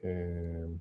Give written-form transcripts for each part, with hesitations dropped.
And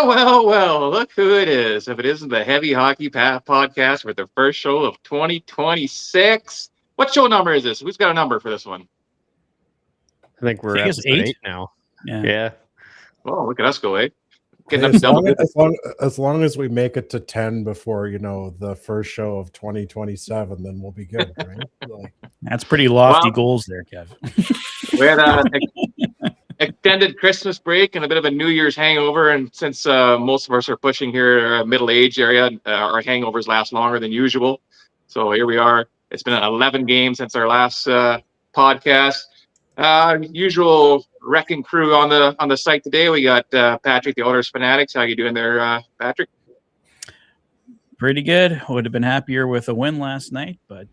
Well, look who it is. If it isn't the Heavy Hockey Podcast with the first show of 2026. What show number is this? Who's got a number for this one? I think we're I think it's episode 8. 8 now. Yeah. Yeah. Oh, look at us go, eh? Getting Hey, up double digits. as long as we make it to 10 before, the first show of 2027, then we'll be good, right? That's pretty lofty Wow. goals there, Kev. We had an extended Christmas break and a bit of a New Year's hangover. And since most of us are pushing here, middle age area, our hangovers last longer than usual. So here we are. It's been 11 games since our last podcast. Usual wrecking crew on the site today. We got Patrick, the Oilers Fanatics. How you doing there, Patrick? Pretty good. Would have been happier with a win last night, but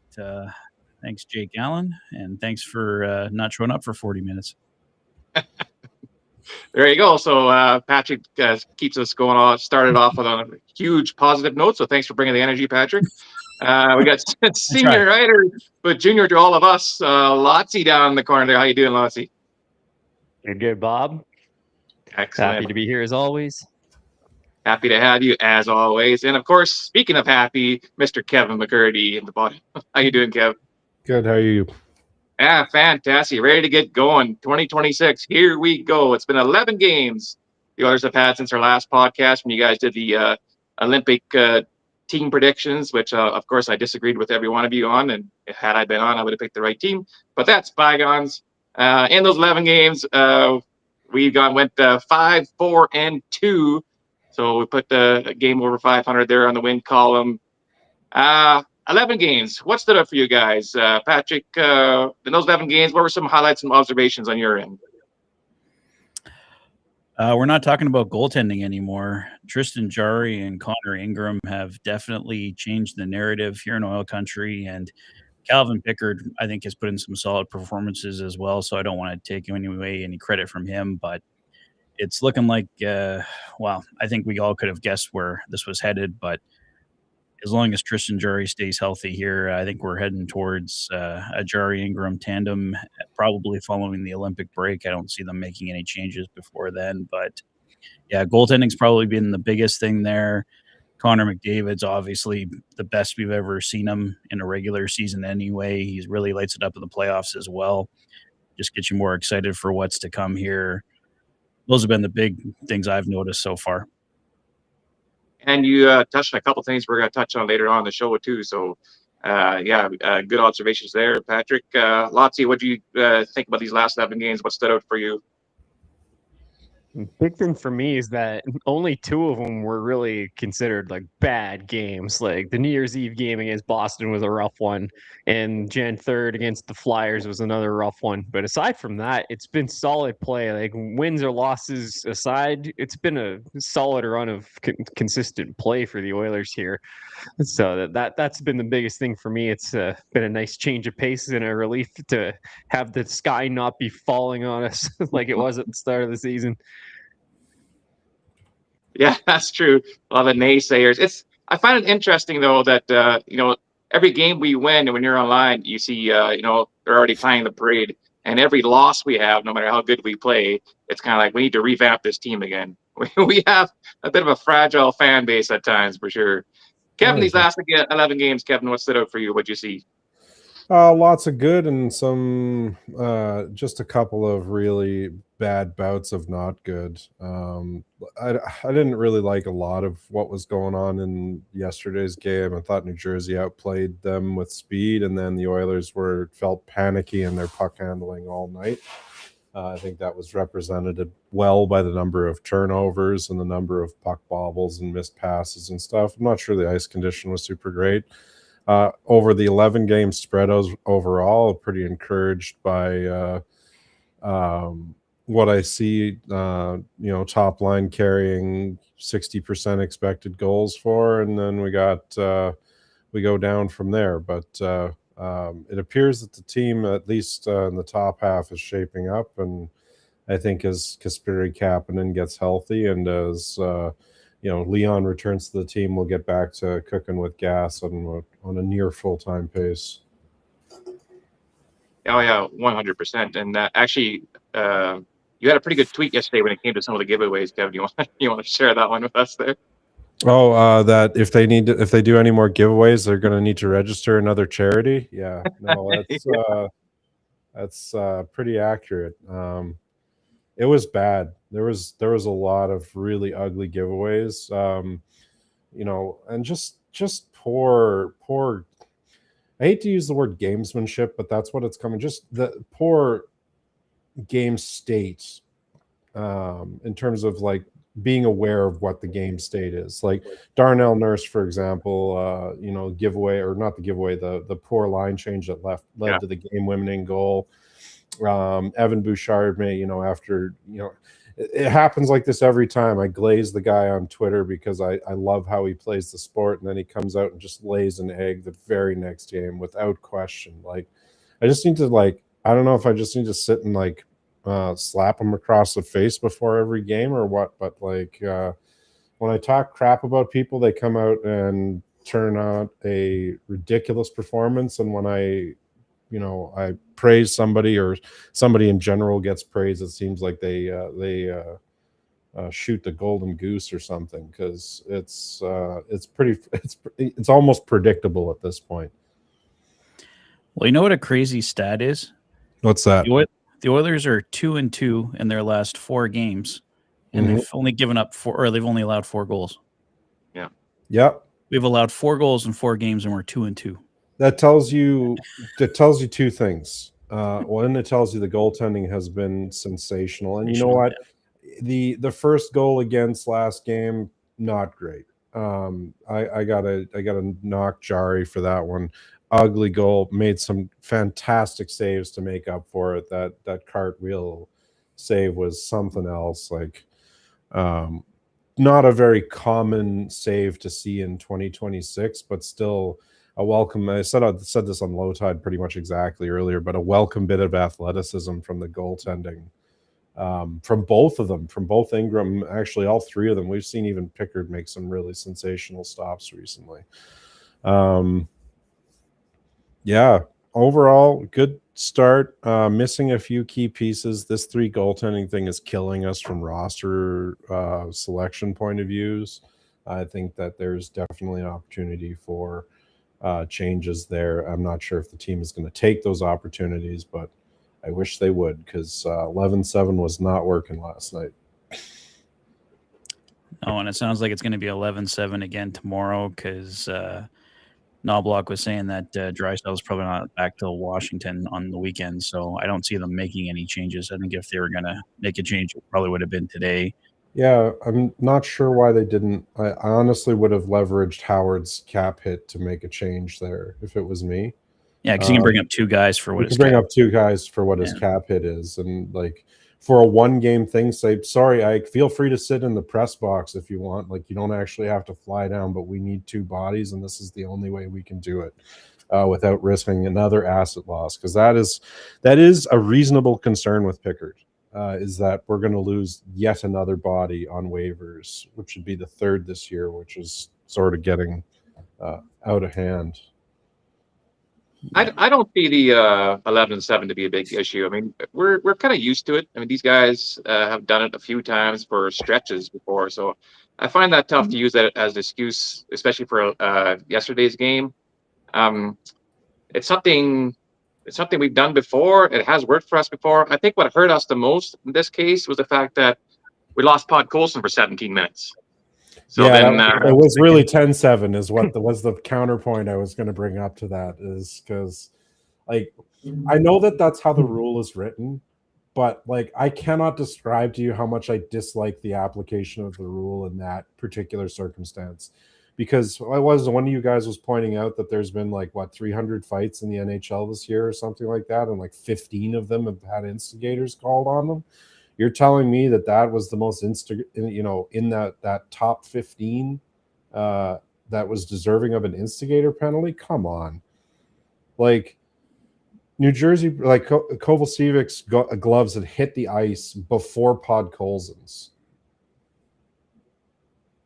thanks, Jake Allen, and thanks for not showing up for 40 minutes. There you go. So Patrick keeps us going on. Started off with a huge positive note. So thanks for bringing the energy, Patrick. We got senior writer, but junior to all of us, Lotzie down in the corner there. How you doing, Lotzie? Good, Bob. Excellent. Happy to be here as always. Happy to have you as always. And of course, speaking of happy, Mr. Kevin McCurdy in the bottom. How you doing, Kev? Good. How are you? Yeah, fantastic. Ready to get going. 2026. Here we go. It's been 11 games the Oilers have had since our last podcast when you guys did the Olympic team predictions, which, of course, I disagreed with every one of you on. And had I been on, I would have picked the right team. But that's bygones. In those 11 games, we went 5-4-2. So we put the game over 500 there on the win column. 11 games. What stood up for you guys? Patrick, in those 11 games, what were some highlights and observations on your end? We're not talking about goaltending anymore. Tristan Jarry and Connor Ingram have definitely changed the narrative here in Oil Country, and Calvin Pickard, I think, has put in some solid performances as well, so I don't want to take any credit from him, but it's looking like, I think we all could have guessed where this was headed, but as long as Tristan Jarry stays healthy here, I think we're heading towards a Jarry-Ingram tandem, probably following the Olympic break. I don't see them making any changes before then. But, yeah, goaltending's probably been the biggest thing there. Connor McDavid's obviously the best we've ever seen him in a regular season anyway. He really lights it up in the playoffs as well. Just gets you more excited for what's to come here. Those have been the big things I've noticed so far. And you touched on a couple things we're going to touch on later on in the show, too. So, good observations there, Patrick. Lotzie, what do you think about these last 11 games? What stood out for you? Big thing for me is that only 2 of them were really considered like bad games. Like the New Year's Eve game against Boston was a rough one, and Jan 3rd against the Flyers was another rough one. But aside from that, it's been solid play. Like wins or losses aside, it's been a solid run of consistent play for the Oilers here. So that's been the biggest thing for me. It's been a nice change of pace and a relief to have the sky not be falling on us like it was at the start of the season. Yeah, that's true. A lot of naysayers. I find it interesting though that every game we win, and when you're online, you see they're already playing the parade, and every loss we have, no matter how good we play, it's kind of like we need to revamp this team again. We have a bit of a fragile fan base at times, for sure. Kevin, these last 11 games, Kevin, what stood out for you? What'd you see? Lots of good and some just a couple of really bad bouts of not good. I didn't really like a lot of what was going on in yesterday's game. I thought New Jersey outplayed them with speed, and then the Oilers felt panicky in their puck handling all night. I think that was represented well by the number of turnovers and the number of puck bobbles and missed passes and stuff. I'm not sure the ice condition was super great. over the 11 game spread overall, pretty encouraged by what I see. Top line carrying 60% expected goals for, and then we go down from there. But it appears that the team, at least in the top half, is shaping up, and I think as Kasperi Kapanen gets healthy and as Leon returns to the team, we'll get back to cooking with gas on a near full-time pace. Oh yeah, 100%. And actually, you had a pretty good tweet yesterday when it came to some of the giveaways, Kevin. You want to share that one with us there? Oh, that if they do any more giveaways, they're going to need to register another charity. Yeah, no, that's pretty accurate. It was bad. There was a lot of really ugly giveaways. And just poor. I hate to use the word gamesmanship, but that's what it's coming. Just the poor game state in terms of like being aware of what the game state is. Like Darnell Nurse, for example, giveaway, or not the giveaway, the poor line change that led to the game-winning goal. Evan Bouchard may, after, it happens like this every time. I glaze the guy on Twitter because I love how he plays the sport, and then he comes out and just lays an egg the very next game without question. Like, I just need to I don't know if I just need to sit and slap him across the face before every game or what, but when I talk crap about people, they come out and turn out a ridiculous performance, and when I praise somebody, or somebody in general gets praised, it seems like they shoot the golden goose or something, because it's almost predictable at this point. Well, you know what a crazy stat is? What's that? The Oilers are 2-2 in their last 4 games, and they've only given up they've only allowed 4 goals. Yeah. Yep. We've allowed 4 goals in 4 games, and we're 2-2. That tells you 2 things. One, it tells you the goaltending has been sensational, and you know what? The first goal against last game, not great. I gotta knock Jari for that one. Ugly goal, made some fantastic saves to make up for it. That cartwheel save was something else. Not a very common save to see in 2026, but still a welcome. I said this on Low Tide pretty much exactly earlier, but a welcome bit of athleticism from the goaltending, from both of them, from both Ingram, actually all 3 of them. We've seen even Pickard make some really sensational stops recently. Yeah, overall good start. Missing a few key pieces. This 3 goaltending thing is killing us from roster selection point of views. I think that there's definitely an opportunity for changes there. I'm not sure if the team is going to take those opportunities, but I wish they would, because 11-7 was not working last night. Oh, and it sounds like it's going to be 11-7 again tomorrow, because Knobloch was saying that Draisaitl is probably not back till Washington on the weekend, so I don't see them making any changes. I think if they were going to make a change, it probably would have been today. Yeah, I'm not sure why they didn't. I honestly would have leveraged Howard's cap hit to make a change there if it was me. Yeah, because you can bring up 2 guys for what his bring up 2 guys for what his cap hit is, and for a 1-game thing, say, sorry, I feel free to sit in the press box if you want. You don't actually have to fly down, but we need 2 bodies, and this is the only way we can do it without risking another asset loss, because that is a reasonable concern with Pickard. Is that we're going to lose yet another body on waivers, which would be the 3rd this year, which is sort of getting out of hand. I don't see the 11-7 to be a big issue. I mean, we're kind of used to it. I mean, these guys have done it a few times for stretches before, so I find that tough to use that as an excuse, especially for yesterday's game. It's something we've done before. It has worked for us before. I think what hurt us the most in this case was the fact that we lost Pod Colson for 17 minutes. So yeah, it was really 10-7 is what was the counterpoint I was going to bring up to that, is because I know that that's how the rule is written, but I cannot describe to you how much I dislike the application of the rule in that particular circumstance. because one of you guys was pointing out that there's been like 300 fights in the NHL this year or something like that, and like 15 of them have had instigators called on them. You're telling me that was the most in that top 15 that was deserving of an instigator penalty? Come on. Like, New Jersey, like Kovalevic's gloves had hit the ice before Podkolzin's.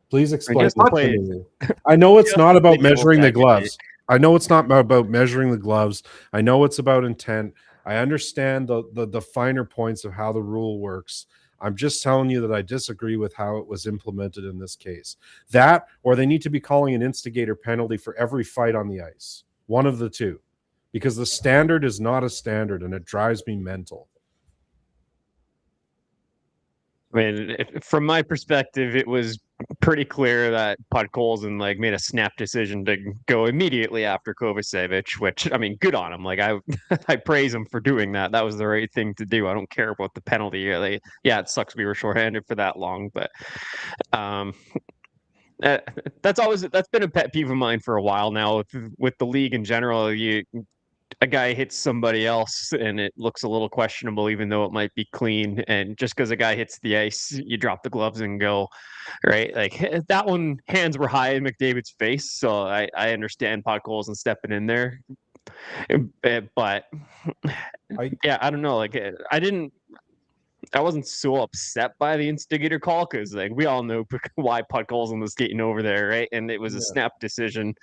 Please explain this to me. I know it's not about measuring the gloves. I know it's not about measuring the gloves. I know it's about intent. I understand the finer points of how the rule works. I'm just telling you that I disagree with how it was implemented in this case. That, or they need to be calling an instigator penalty for every fight on the ice. One of the two. Because the standard is not a standard, and it drives me mental. I mean, from my perspective, it was pretty clear that Podkolzin made a snap decision to go immediately after Kovacevic, which, I mean, good on him. Like, I praise him for doing that. That was the right thing to do. I don't care about the penalty. Yeah, it sucks we were shorthanded for that long, but that's been a pet peeve of mine for a while now with the league in general. A guy hits somebody else and it looks a little questionable, even though it might be clean. And just because a guy hits the ice, you drop the gloves and go, right? Like, that one, hands were high in McDavid's face. So I understand Podkolzin stepping in there. But yeah, I don't know. Like, I wasn't so upset by the instigator call because, we all know why Podkolzin was skating over there, right? And it was a snap decision.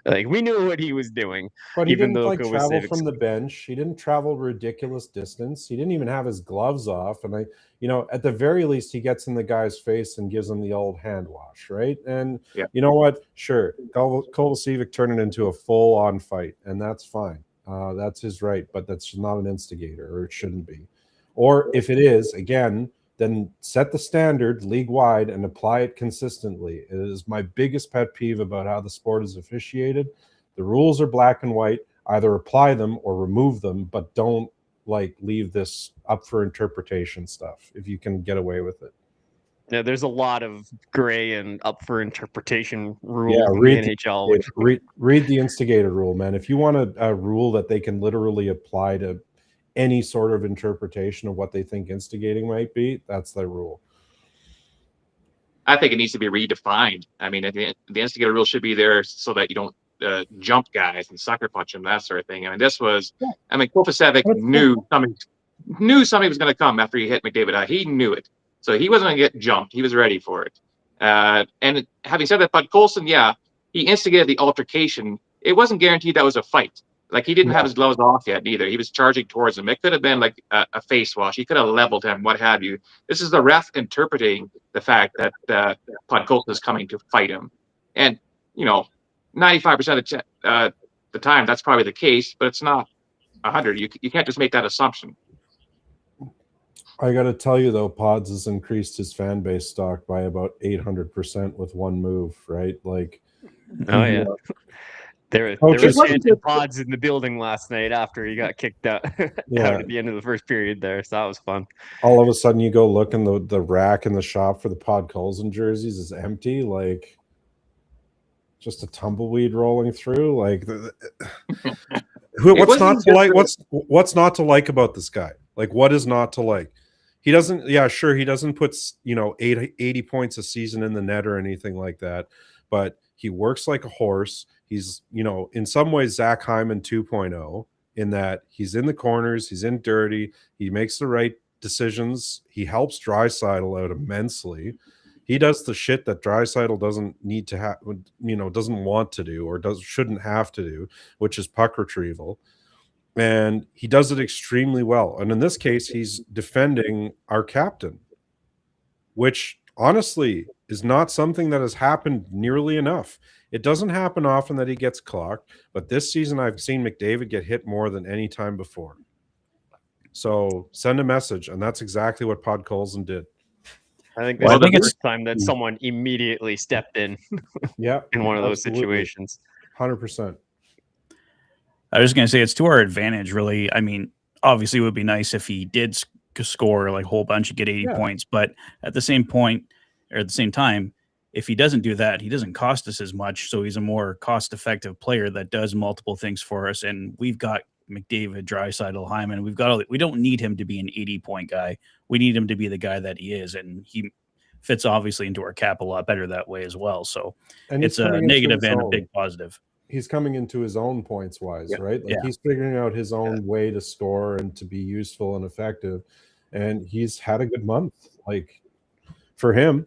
Like, we knew what he was doing. But he didn't travel from the bench. He didn't travel ridiculous distance. He didn't even have his gloves off. And at the very least, he gets in the guy's face and gives him the old hand wash, right? And you know what? Sure, Kovalevich turned it into a full-on fight, and that's fine. That's his right, but that's not an instigator, or it shouldn't be. Or if it is, again, then set the standard league-wide and apply it consistently. It is my biggest pet peeve about how the sport is officiated. The rules are black and white. Either apply them or remove them, but don't leave this up for interpretation stuff if you can get away with it. Yeah, there's a lot of gray and up for interpretation rules in the NHL. Read the instigator rule, man. If you want a rule that they can literally apply to any sort of interpretation of what they think instigating might be, that's their rule. I think it needs to be redefined. I mean, the instigator rule should be there so that you don't jump guys and sucker punch them, that sort of thing. I mean, Kovacevic knew something was going to come after he hit McDavid. He knew it. So he wasn't going to get jumped. He was ready for it. And having said that, Podkolzin, he instigated the altercation. It wasn't guaranteed that was a fight. Like, he didn't have his gloves off yet either. He was charging towards him. It could have been like a face wash. He could have leveled him, what have you. This is the ref interpreting the fact that Podkolzin is coming to fight him. And, 95% of the time, that's probably the case, but it's not 100. You can't just make that assumption. I got to tell you, though, Pods has increased his fan base stock by about 800% with one move, right? Like, oh, yeah. There was chanting Pods in the building last night after he got kicked out, out at the end of the first period there. So that was fun. All of a sudden, you go look in the rack in the shop for the Podkolzin jerseys is empty, like just a tumbleweed rolling through. Like, what's not to like about this guy? Like, what is not to like? He doesn't. Yeah, sure, he doesn't put 80 points a season in the net or anything like that, but he works like a horse. He's, in some ways, Zach Hyman 2.0 in that he's in the corners, he's in dirty, he makes the right decisions, he helps Draisaitl out immensely. He does the shit that Draisaitl doesn't need to have, doesn't want to do or shouldn't have to do, which is puck retrieval. And he does it extremely well. And in this case, he's defending our captain, which honestly is not something that has happened nearly enough. It doesn't happen often that he gets clocked, but this season I've seen McDavid get hit more than any time before. So send a message, and that's exactly what Podkolzin did. I think this is the first time that someone immediately stepped in. In one of those situations. 100%. I was going to say it's to our advantage, really. I mean, obviously, it would be nice if he did score like a whole bunch and get 80 points, but at the same time, if he doesn't do that, he doesn't cost us as much. So he's a more cost-effective player that does multiple things for us. And we've got McDavid, Draisaitl, Hyman. We don't need him to be an 80-point guy. We need him to be the guy that he is, and he fits obviously into our cap a lot better that way as well. So And it's a negative and a big positive. He's coming into his own points wise, right? Like he's figuring out his own way to score and to be useful and effective. And he's had a good month. Like for him,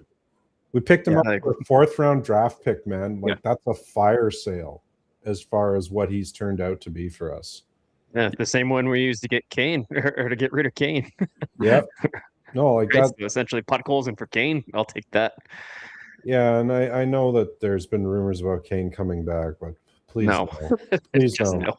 we picked him up for a 4th round draft pick, man. Like that's a fire sale as far as what he's turned out to be for us. Yeah, the same one we used to get Kane or to get rid of Kane. Yep. No, like that. So essentially Podkolzin for Kane. I'll take that. Yeah, and I know that there's been rumors about Kane coming back, but please no. Please don't. No.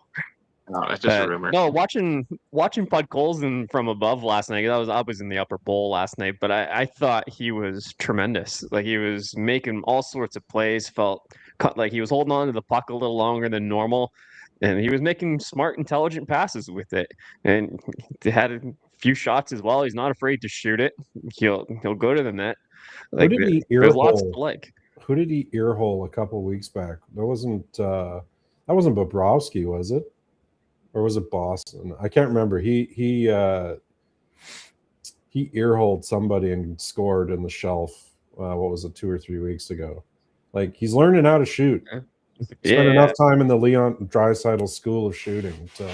No, that's just a rumor. No, watching Podkolzin from above last night. I was in the upper bowl last night, but I thought he was tremendous. Like he was making all sorts of plays. Felt like he was holding on to the puck a little longer than normal, and he was making smart, intelligent passes with it. And he had a few shots as well. He's not afraid to shoot it. He'll go to the net. Like there's lots to like. Who did he earhole a couple weeks back? That wasn't Bobrovsky, was it? Or was it Boston? I can't remember. He earholed somebody and scored in the shelf. What was it, 2 or 3 weeks ago? Like he's learning how to shoot. Spent enough time in the Leon Draisaitl school of shooting. So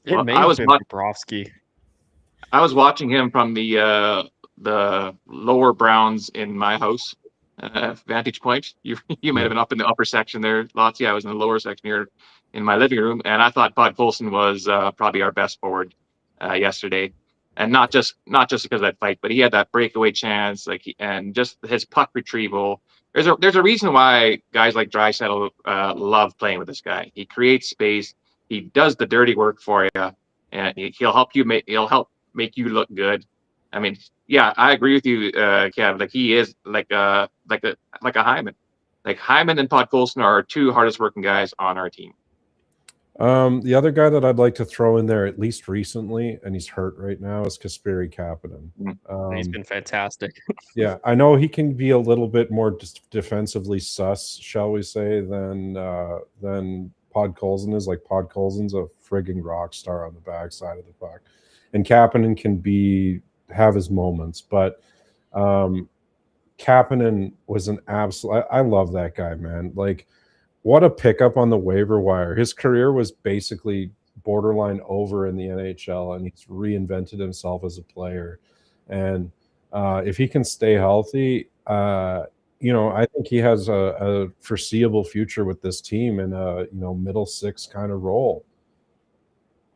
I was Bobrovsky. I was watching him from the lower Browns in my house vantage point. You might have been up in the upper section there, Lottie. I was in the lower section here in my living room, and I thought Podkolzin was probably our best forward yesterday, and not just because of that fight, but he had that breakaway chance, and just his puck retrieval. There's a reason why guys like Draisaitl love playing with this guy. He creates space. He does the dirty work for you, and he'll help make you look good. I mean, yeah, I agree with you, Kev. Like he is like a Hyman. Like Hyman and Podkolzin are our 2 hardest working guys on our team. The other guy that I'd like to throw in there, at least recently, and he's hurt right now, is Kasperi Kapanen. He's been fantastic. Yeah, I know he can be a little bit more defensively sus, shall we say, than Podkolzin is. Like Podkolzin's a frigging rock star on the backside of the puck, and Kapanen can have his moments, but Kapanen was an absolute. I love that guy, man. Like, what a pickup on the waiver wire. His career was basically borderline over in the NHL, and he's reinvented himself as a player. And if he can stay healthy, I think he has a foreseeable future with this team in a middle 6 kind of role,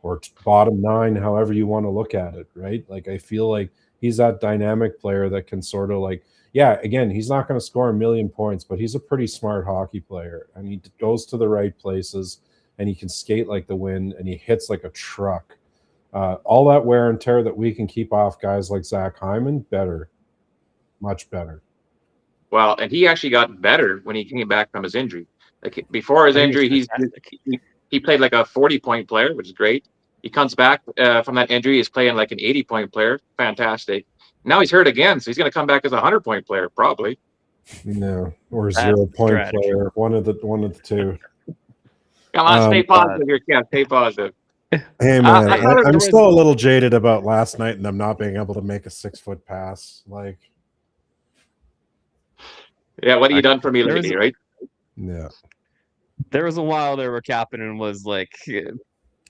or bottom 9, however you want to look at it, right? Like I feel like he's that dynamic player that can sort of like. Yeah, again, he's not going to score 1,000,000 points, but he's a pretty smart hockey player, and he goes to the right places, and he can skate like the wind, and he hits like a truck. All that wear and tear that we can keep off guys like Zach Hyman, better, much better. Well, and he actually got better when he came back from his injury. Like before his injury, he played like a 40-point player, which is great. He comes back from that injury, he's playing like an 80-point player, fantastic. Now he's hurt again, so he's going to come back as a 100-point player, probably. No, or 0-point player. One of the 2. Come on, stay positive here, Ken. Stay positive. Hey man, I'm still a little jaded about last night and them not being able to make a 6-foot pass. Like, yeah, what have you done for me lately, right? Yeah. There was a while there where Kapanen was like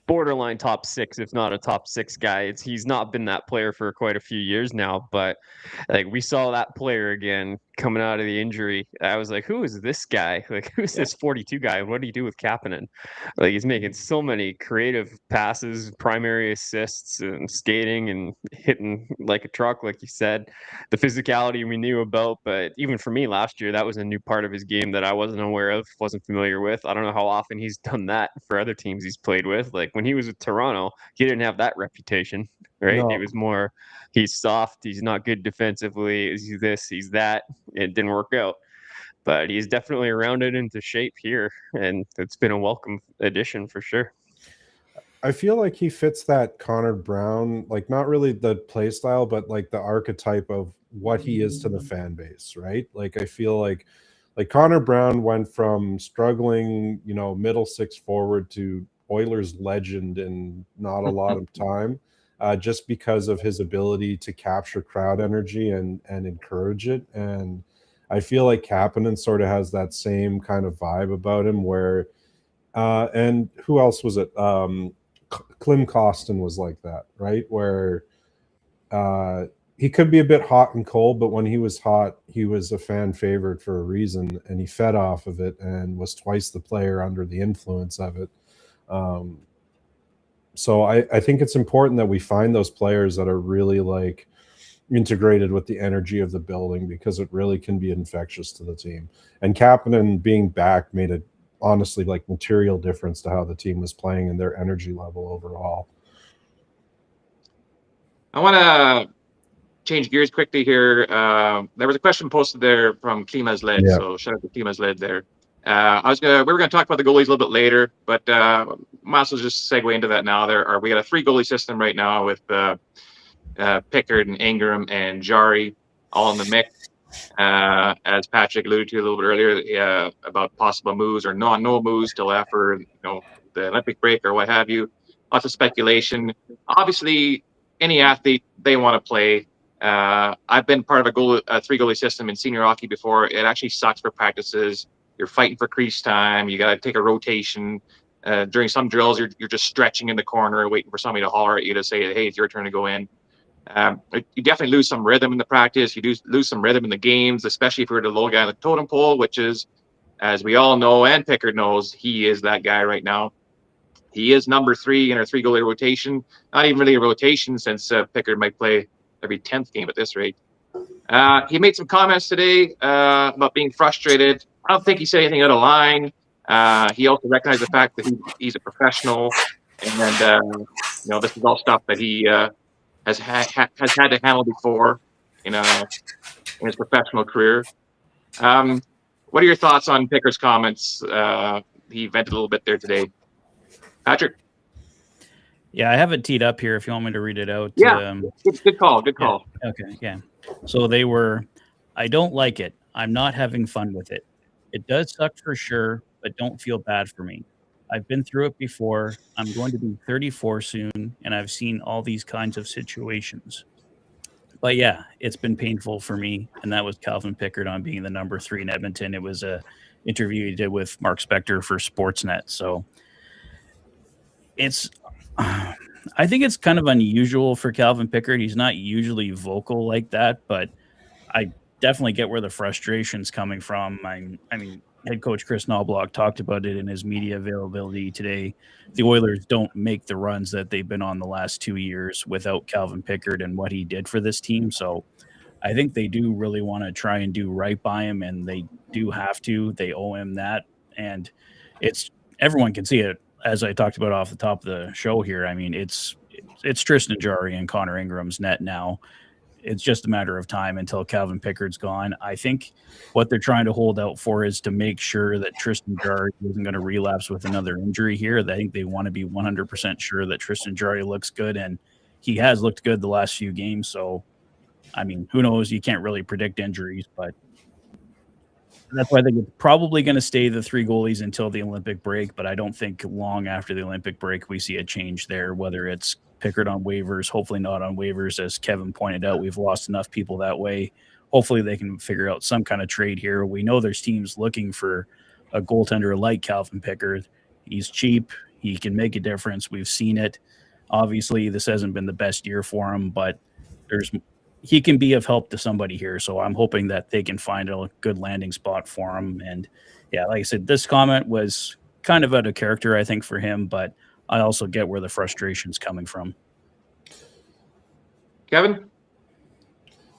borderline top 6, if not a top 6 guy. He's not been that player for quite a few years now, but like we saw that player again coming out of the injury. I was like, who is this guy? Like, who's this 42 guy? What do you do with Kapanen? Like, he's making so many creative passes, primary assists, and skating and hitting like a truck, like you said. The physicality we knew about, but even for me last year, that was a new part of his game that I wasn't aware of, wasn't familiar with. I don't know how often he's done that for other teams he's played with. Like when he was with Toronto, he didn't have that reputation, right? No. It was more, he's soft, he's not good defensively, he's this, he's that. It didn't work out, but he's definitely rounded into shape here, and it's been a welcome addition for sure. I feel like he fits that Connor Brown, like not really the play style, but like the archetype of what he is to the fan base, right? Like I feel like Connor Brown went from struggling, middle six forward to Oilers legend in not a lot of time, just because of his ability to capture crowd energy and encourage it. And I feel like Kapanen sort of has that same kind of vibe about him where and who else was it? Klim Kostin was like that, right? Where he could be a bit hot and cold, but when he was hot, he was a fan favorite for a reason, and he fed off of it and was twice the player under the influence of it. So I think it's important that we find those players that are really like integrated with the energy of the building, because it really can be infectious to the team. And Kapanen being back made a honestly like material difference to how the team was playing and their energy level overall. I want to change gears quickly here. There was a question posted there from Klima's Led, so shout out to Klima's Led there. We were gonna talk about the goalies a little bit later, but might as well just segue into that now. We got a 3 goalie system right now with Pickard and Ingram and Jari all in the mix. As Patrick alluded to a little bit earlier, about possible moves or no moves till after the Olympic break or what have you. Lots of speculation. Obviously, any athlete, they want to play. I've been part of a 3 goalie system in senior hockey before. It actually sucks for practices. You're fighting for crease time. You got to take a rotation. During some drills, you're just stretching in the corner, waiting for somebody to holler at you to say, "Hey, it's your turn to go in." You definitely lose some rhythm in the practice. You do lose some rhythm in the games, especially if you're the low guy on the totem pole, which is, as we all know, and Pickard knows, he is that guy right now. He is number 3 in our 3 goalie rotation. Not even really a rotation, since Pickard might play every 10th game at this rate. He made some comments today about being frustrated. I don't think he said anything out of line. He also recognized the fact that he's a professional, and this is all stuff that he has had to handle before in his professional career. What are your thoughts on Pickard's comments? He vented a little bit there today. Patrick? Yeah, I have it teed up here if you want me to read it out. Yeah, good call. Yeah. Okay, yeah. So they were, "I don't like it. I'm not having fun with it. It does suck for sure, but don't feel bad for me. I've been through it before. I'm going to be 34 soon, and I've seen all these kinds of situations. But yeah, it's been painful for me." And that was Calvin Pickard on being the number 3 in Edmonton. It was a interview he did with Mark Spector for Sportsnet. So it's, I think it's kind of unusual for Calvin Pickard. He's not usually vocal like that, but I definitely get where the frustration's coming from. I mean, head coach Chris Knobloch talked about it in his media availability today. The Oilers don't make the runs that they've been on the last 2 years without Calvin Pickard and what he did for this team. So I think they do really want to try and do right by him, and they do have to. They owe him that. And everyone can see it, as I talked about off the top of the show here. I mean, it's Tristan Jarry and Connor Ingram's net now. It's just a matter of time until Calvin Pickard's gone. I think what they're trying to hold out for is to make sure that Tristan Jarry isn't going to relapse with another injury here. I think they want to be 100% sure that Tristan Jarry looks good, and he has looked good the last few games. So, I mean, who knows? You can't really predict injuries, but that's why I think it's probably going to stay the 3 goalies until the Olympic break, but I don't think long after the Olympic break we see a change there, whether it's Pickard on waivers, hopefully not on waivers. As Kevin pointed out, we've lost enough people that way. Hopefully they can figure out some kind of trade here. We know there's teams looking for a goaltender like Calvin Pickard. He's cheap. He can make a difference. We've seen it. Obviously, this hasn't been the best year for him, but he can be of help to somebody here. So I'm hoping that they can find a good landing spot for him. And yeah, like I said, this comment was kind of out of character, I think, for him, but I also get where the frustration's coming from. Kevin?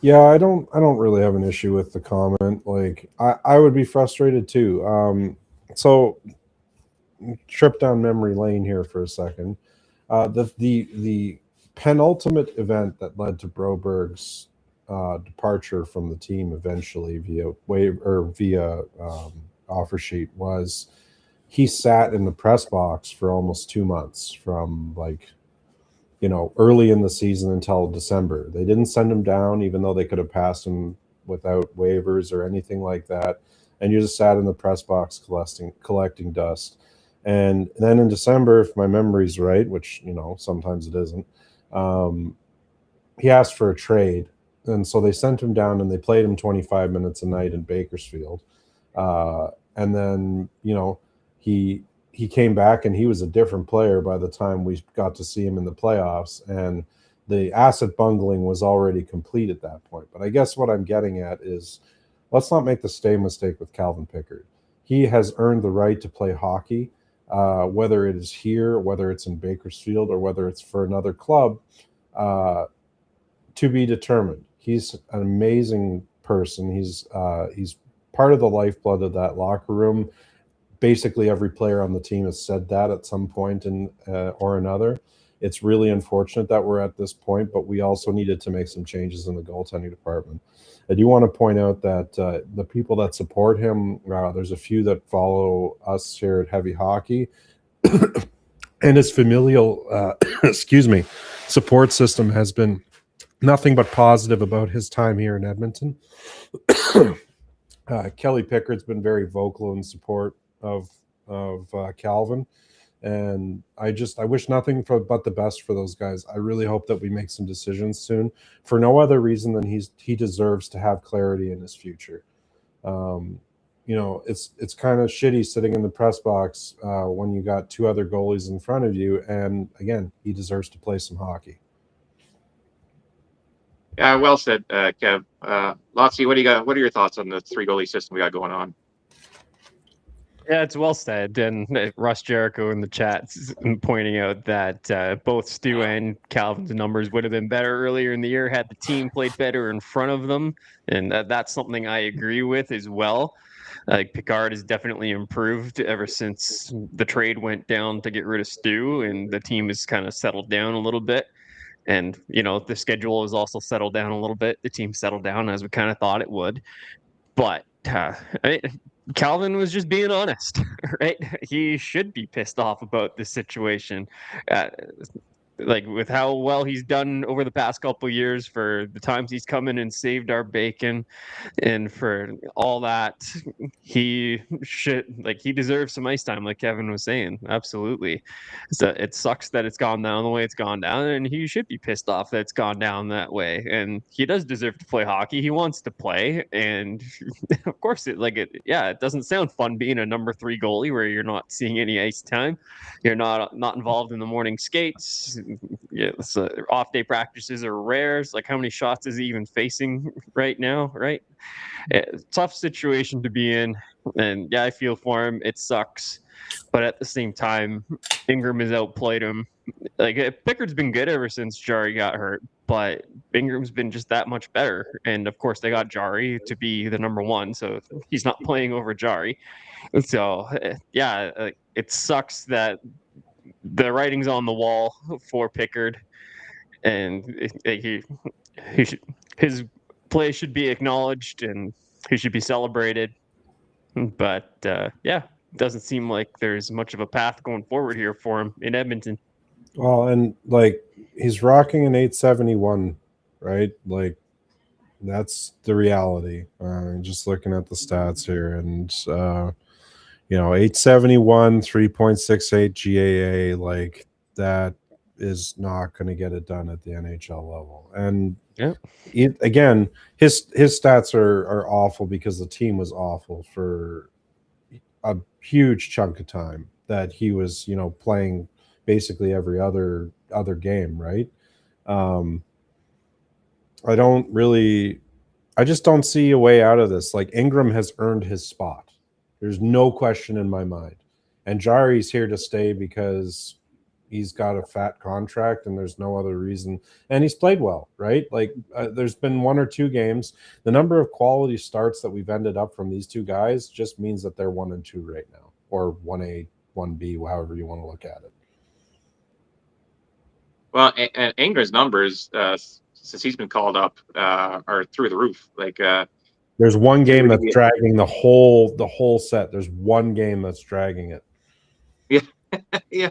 Yeah, I don't really have an issue with the comment. Like I would be frustrated too. So trip down memory lane here for a second. The penultimate event that led to Broberg's departure from the team eventually via offer sheet was he sat in the press box for almost 2 months, from like early in the season until December. They didn't send him down, even though they could have passed him without waivers or anything like that. And you just sat in the press box collecting dust. And then in December, if my memory's right, which sometimes it isn't, he asked for a trade, and so they sent him down and they played him 25 minutes a night in Bakersfield. And then he came back and he was a different player by the time we got to see him in the playoffs, and the asset bungling was already complete at that point. But I guess what I'm getting at is, let's not make the same mistake with Calvin Pickard. He has earned the right to play hockey, whether it is here, whether it's in Bakersfield, or whether it's for another club, to be determined. He's an amazing person. He's part of the lifeblood of that locker room. Basically, every player on the team has said that at some point or another. It's really unfortunate that we're at this point, but we also needed to make some changes in the goaltending department. I do want to point out that the people that support him, there's a few that follow us here at Heavy Hockey, and his familial, support system has been nothing but positive about his time here in Edmonton. Kelly Pickard's been very vocal in support of Calvin, and I wish nothing but the best for those guys. I really hope that we make some decisions soon, for no other reason than he deserves to have clarity in his future. It's kind of shitty sitting in the press box when you got two other goalies in front of you, and again, he deserves to play some hockey. Yeah, well said, Kev. Lotzi, what do you got? What are your thoughts on the 3 goalie system we got going on? Yeah, it's well said. And Russ Jericho in the chat pointing out that both Stu and Calvin's numbers would have been better earlier in the year had the team played better in front of them. And that's something I agree with as well. Picard has definitely improved ever since the trade went down to get rid of Stu, and the team has kind of settled down a little bit. And, the schedule has also settled down a little bit. The team settled down as we kind of thought it would. But Calvin was just being honest, right? He should be pissed off about this situation. With how well he's done over the past couple of years, for the times he's come in and saved our bacon, and for all that, he deserves some ice time, like Kevin was saying. Absolutely. So it sucks that it's gone down the way it's gone down, and he should be pissed off that it's gone down that way. And he does deserve to play hockey. He wants to play, and of course it doesn't sound fun being a number 3 goalie where you're not seeing any ice time. You're not involved in the morning skates. Off day practices are rare. It's like, how many shots is he even facing right now? Right, tough situation to be in, and yeah, I feel for him. It sucks, but at the same time, Ingram has outplayed him. Pickard's been good ever since Jari got hurt, but Ingram's been just that much better. And of course, they got Jari to be the number 1, so he's not playing over Jari. So yeah, it sucks that the writing's on the wall for Pickard, and his play should be acknowledged and he should be celebrated. But it doesn't seem like there's much of a path going forward here for him in Edmonton. Well, and he's rocking an 871, right? That's the reality. Just looking at the stats here, and 871, 3.68 GAA, that is not going to get it done at the NHL level. And again, his stats are awful because the team was awful for a huge chunk of time that he was, playing basically every other game, right? I just don't see a way out of this. Ingram has earned his spot. There's no question in my mind. And Jari's here to stay because he's got a fat contract and there's no other reason. And he's played well, right? There's been 1 or 2 games. The number of quality starts that we've ended up from these 2 guys just means that they're 1 and 2 right now, or 1A, 1B, however you want to look at it. Well, and Ingram's numbers, since he's been called up, are through the roof. There's one game that's dragging the whole set. There's one game that's dragging it. Yeah.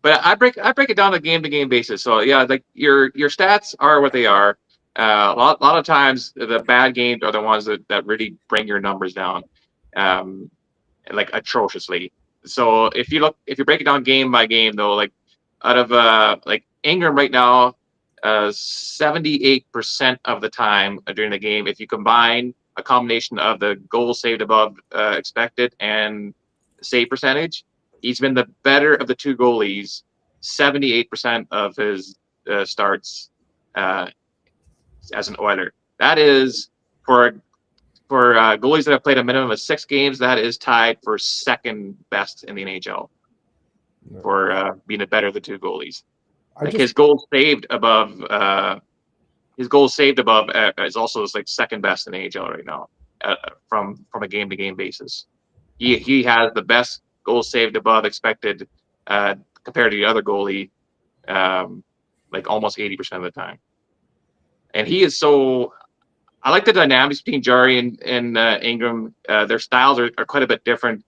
But I break it down on a game to game basis. So yeah, like your stats are what they are. A lot of times the bad games are the ones that really bring your numbers down, like atrociously. So if you break it down game by game though, like out of like Ingram right now, 78% of the time during the game, if you combine a combination of the goals saved above expected and save percentage, he's been the better of the two goalies 78% of his starts as an Oiler. That is for goalies that have played a minimum of 6 games. That is tied for second best in the NHL for being the better of the two goalies. His goals saved above is also like second best in the AHL right now from a game to game basis. He has the best goals saved above expected compared to the other goalie, like almost 80% of the time. And he is so. I like the dynamics between Jari and Ingram. Their styles are quite a bit different.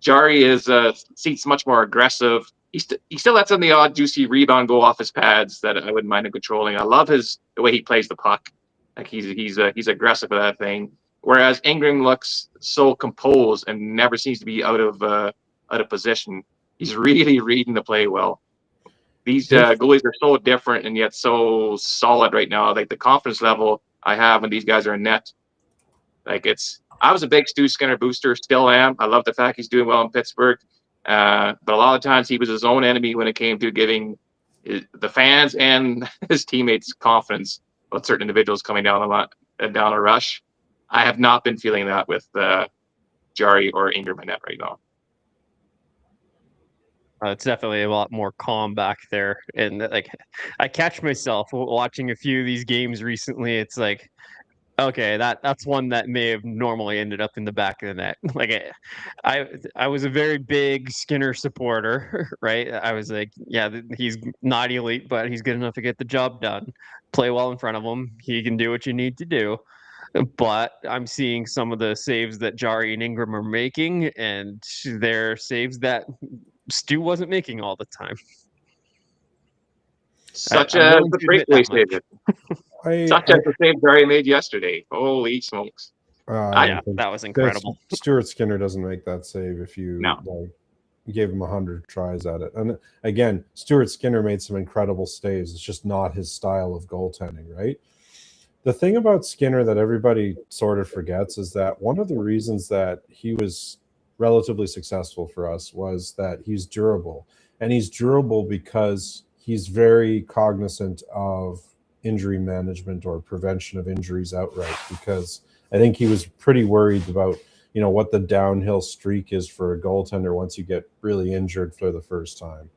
Jari seems much more aggressive. He still lets in the odd juicy rebound go off his pads that I wouldn't mind him controlling. I love the way he plays the puck. Like he's aggressive with that thing. Whereas Ingram looks so composed and never seems to be out of position. He's really reading the play well. These goalies are so different and yet so solid right now. Like the confidence level I have when these guys are in net. Like I was a big Stu Skinner booster, still am. I love the fact he's doing well in Pittsburgh. But a lot of times he was his own enemy when it came to giving the fans and his teammates confidence about certain individuals coming down a rush. I have not been feeling that with Jari or Ingram in net right now. It's definitely a lot more calm back there. And like, I catch myself watching a few of these games recently. It's like, okay, that's one that may have normally ended up in the back of the net. Like, I was a very big Skinner supporter, right? I was like, yeah, he's not elite, but he's good enough to get the job done. Play well in front of him. He can do what you need to do. But I'm seeing some of the saves that Jari and Ingram are making, and they're saves that Stu wasn't making all the time. Such a great save. Such as the save Jari made yesterday. Holy smokes! Yeah, that was incredible. Stuart Skinner doesn't make that save if you gave him 100 tries at it. And again, Stuart Skinner made some incredible saves. It's just not his style of goaltending, right? The thing about Skinner that everybody sort of forgets is that one of the reasons that he was relatively successful for us was that he's durable. And he's durable because he's very cognizant of injury management or prevention of injuries outright, because I think he was pretty worried about, what the downhill streak is for a goaltender once you get really injured for the first time.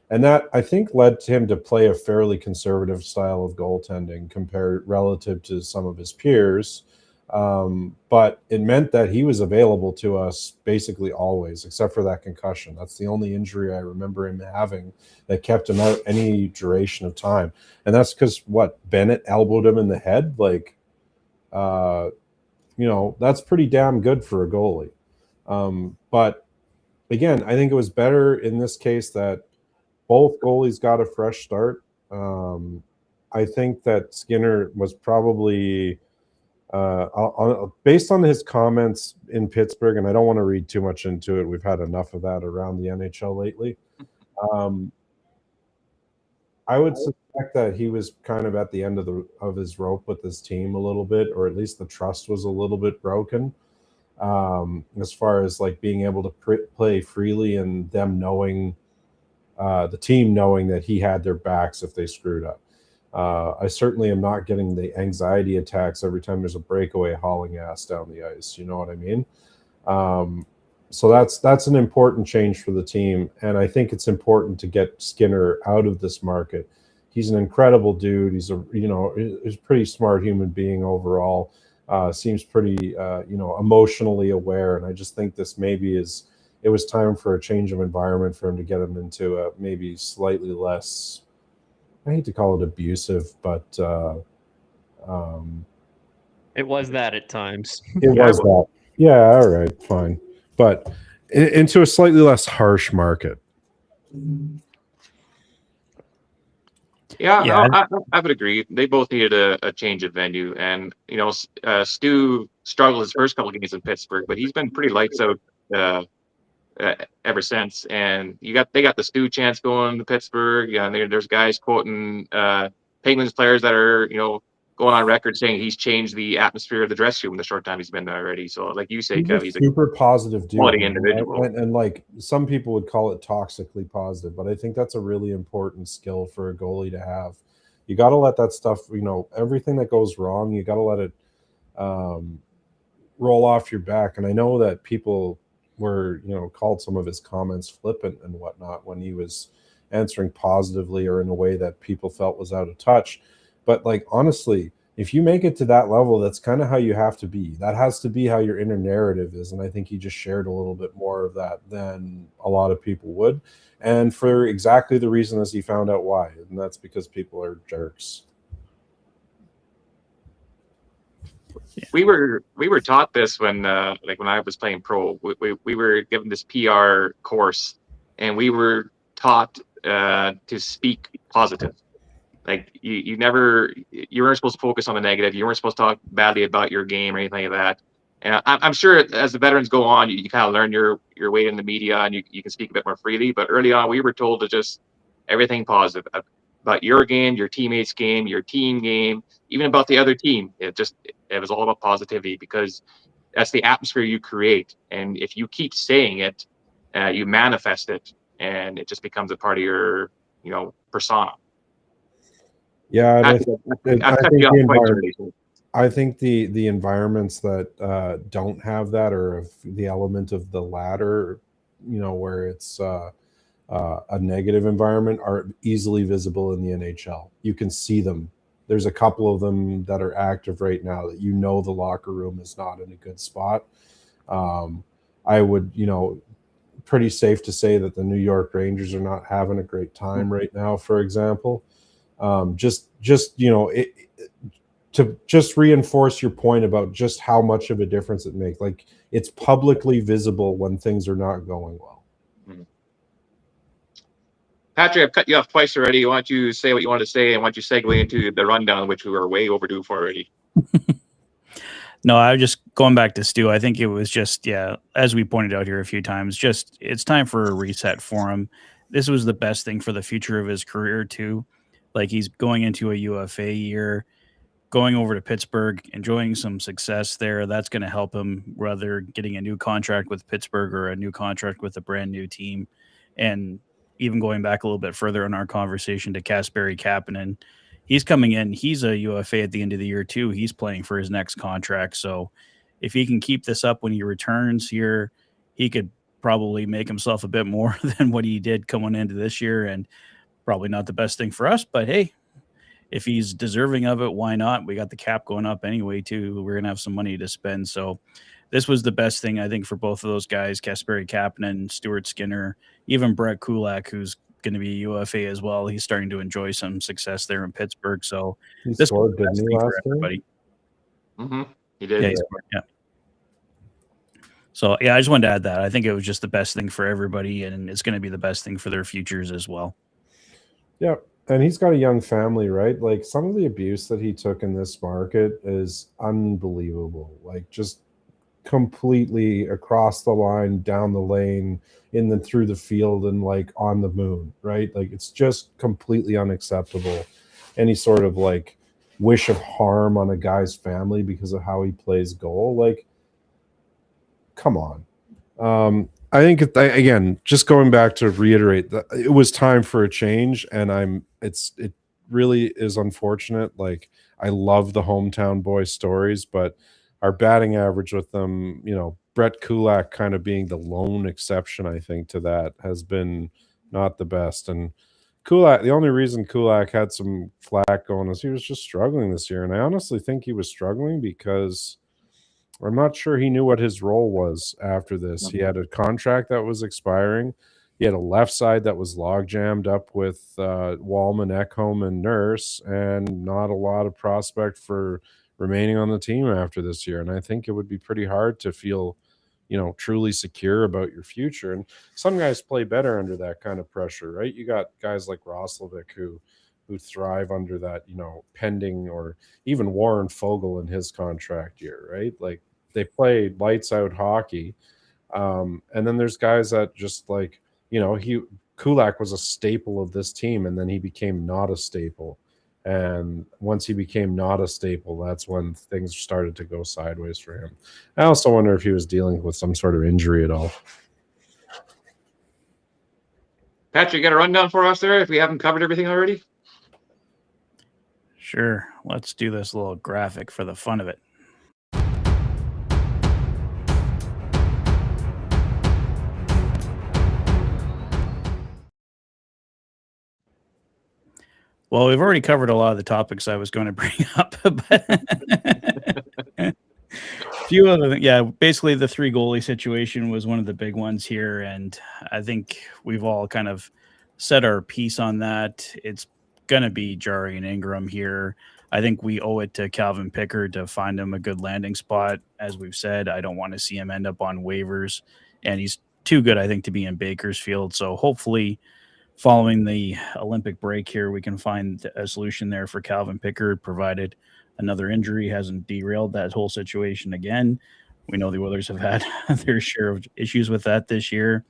And that, I think, led him to play a fairly conservative style of goaltending compared relative to some of his peers. But it meant that he was available to us basically always, except for that concussion. That's the only injury I remember him having that kept him out any duration of time. And that's because Bennett elbowed him in the head. Like, that's pretty damn good for a goalie. But again, I think it was better in this case that both goalies got a fresh start. I think that Skinner was probably based on his comments in Pittsburgh, and I don't want to read too much into it. We've had enough of that around the NHL lately. I would suspect that he was kind of at the end of his rope with his team a little bit, or at least the trust was a little bit broken. As far as like being able to play freely and them knowing, the team knowing that he had their backs if they screwed up. I certainly am not getting the anxiety attacks every time there's a breakaway hauling ass down the ice. You know what I mean? So that's an important change for the team, and I think it's important to get Skinner out of this market. He's an incredible dude. He's he's a pretty smart human being overall. Seems pretty emotionally aware, and I just think this it was time for a change of environment for him to get him into a maybe slightly less, I hate to call it abusive, but it was that at times. It was that. Yeah, all right, fine. But into a slightly less harsh market. Yeah, Yeah, I would agree. They both needed a change of venue, and Stu struggled his first couple of games in Pittsburgh, but he's been pretty lights out uh, ever since. And they got the Stu chance going to Pittsburgh. Yeah, and there's guys quoting Penguins players that are going on record saying he's changed the atmosphere of the dressing room in the short time he's been there already. So, like you say, He's Kev, a he's a super positive dude, quality man. individual. And like some people would call it toxically positive, but I think that's a really important skill for a goalie to have. You got to let that stuff, everything that goes wrong, you got to let it roll off your back. And I know that people were, called some of his comments flippant and whatnot when he was answering positively or in a way that people felt was out of touch. But like, honestly, if you make it to that level, that's kind of how you have to be. That has to be how your inner narrative is. And I think he just shared a little bit more of that than a lot of people would. And for exactly the reason as he found out why. And that's because people are jerks. We were taught this when when I was playing pro. We were given this PR course, and we were taught to speak positive. Like you weren't supposed to focus on the negative. You weren't supposed to talk badly about your game or anything like that. And I'm sure as the veterans go on, you kind of learn your way in the media, and you can speak a bit more freely. But early on, we were told to just everything positive about your game, your teammates' game, your team game, even about the other team. It was all about positivity, because that's the atmosphere you create. And if you keep saying it, you manifest it, and it just becomes a part of your persona. Yeah, and I've cut you off twice already. I think the environments that don't have that, or if the element of the latter, where it's a negative environment, are easily visible in the NHL. You can see them. There's a couple of them that are active right now that the locker room is not in a good spot. I would, pretty safe to say that the New York Rangers are not having a great time right now, for example. To just reinforce your point about just how much of a difference it makes. Like, it's publicly visible when things are not going well. Patrick, I've cut you off twice already. Why don't you say what you want to say, and why don't you segue into the rundown, which we were way overdue for already? No, I was just going back to Stu. I think it was just, as we pointed out here a few times, just it's time for a reset for him. This was the best thing for the future of his career, too. Like, he's going into a UFA year, going over to Pittsburgh, enjoying some success there. That's going to help him, whether getting a new contract with Pittsburgh or a new contract with a brand new team. And even going back a little bit further in our conversation to Kasperi Kapanen, he's coming in. He's a UFA at the end of the year, too. He's playing for his next contract. So if he can keep this up when he returns here, he could probably make himself a bit more than what he did coming into this year. And probably not the best thing for us, but hey, if he's deserving of it, why not? We got the cap going up anyway, too. We're going to have some money to spend. So this was the best thing, I think, for both of those guys, Kasperi Kapanen, Stuart Skinner, even Brett Kulak, who's going to be a UFA as well. He's starting to enjoy some success there in Pittsburgh. So this was the best thing for everybody. He did. Yeah, he scored, yeah. So, I just wanted to add that. I think it was just the best thing for everybody, and it's going to be the best thing for their futures as well. Yeah. And he's got a young family, right? Like, some of the abuse that he took in this market is unbelievable. Like, just completely across the line, down the lane, through the field, and like on the moon, right? Like, it's just completely unacceptable. Any sort of like wish of harm on a guy's family because of how he plays goal. Like, come on. I think again, just going back to reiterate that it was time for a change, and it really is unfortunate. Like, I love the hometown boy stories, but our batting average with them, Brett Kulak kind of being the lone exception, I think, to that, has been not the best. And Kulak, the only reason Kulak had some flack going is he was just struggling this year. And I honestly think he was struggling because I'm not sure he knew what his role was after this. He had a contract that was expiring. He had a left side that was log jammed up with Wallman, Ekholm, and Nurse, and not a lot of prospect for remaining on the team after this year. And I think it would be pretty hard to feel truly secure about your future. And some guys play better under that kind of pressure, right? You got guys like Roslovic who thrive under that, pending, or even Warren Fogle in his contract year, right? Like they play lights out hockey. And then there's guys that just like, Kulak was a staple of this team, and then he became not a staple. And once he became not a staple, that's when things started to go sideways for him. I also wonder if he was dealing with some sort of injury at all. Patrick, you got a rundown for us there if we haven't covered everything already? Sure. Let's do this little graphic for the fun of it. Well, we've already covered a lot of the topics I was going to bring up, but a few other things. Yeah, basically the 3 goalie situation was one of the big ones here, and I think we've all kind of said our piece on that. It's going to be Jarry and Ingram here. I think we owe it to Calvin Pickard to find him a good landing spot. As we've said, I don't want to see him end up on waivers, and he's too good, I think, to be in Bakersfield. So hopefully, following the Olympic break here, we can find a solution there for Calvin Pickard, provided another injury hasn't derailed that whole situation again. We know the Oilers have had their share of issues with that this year.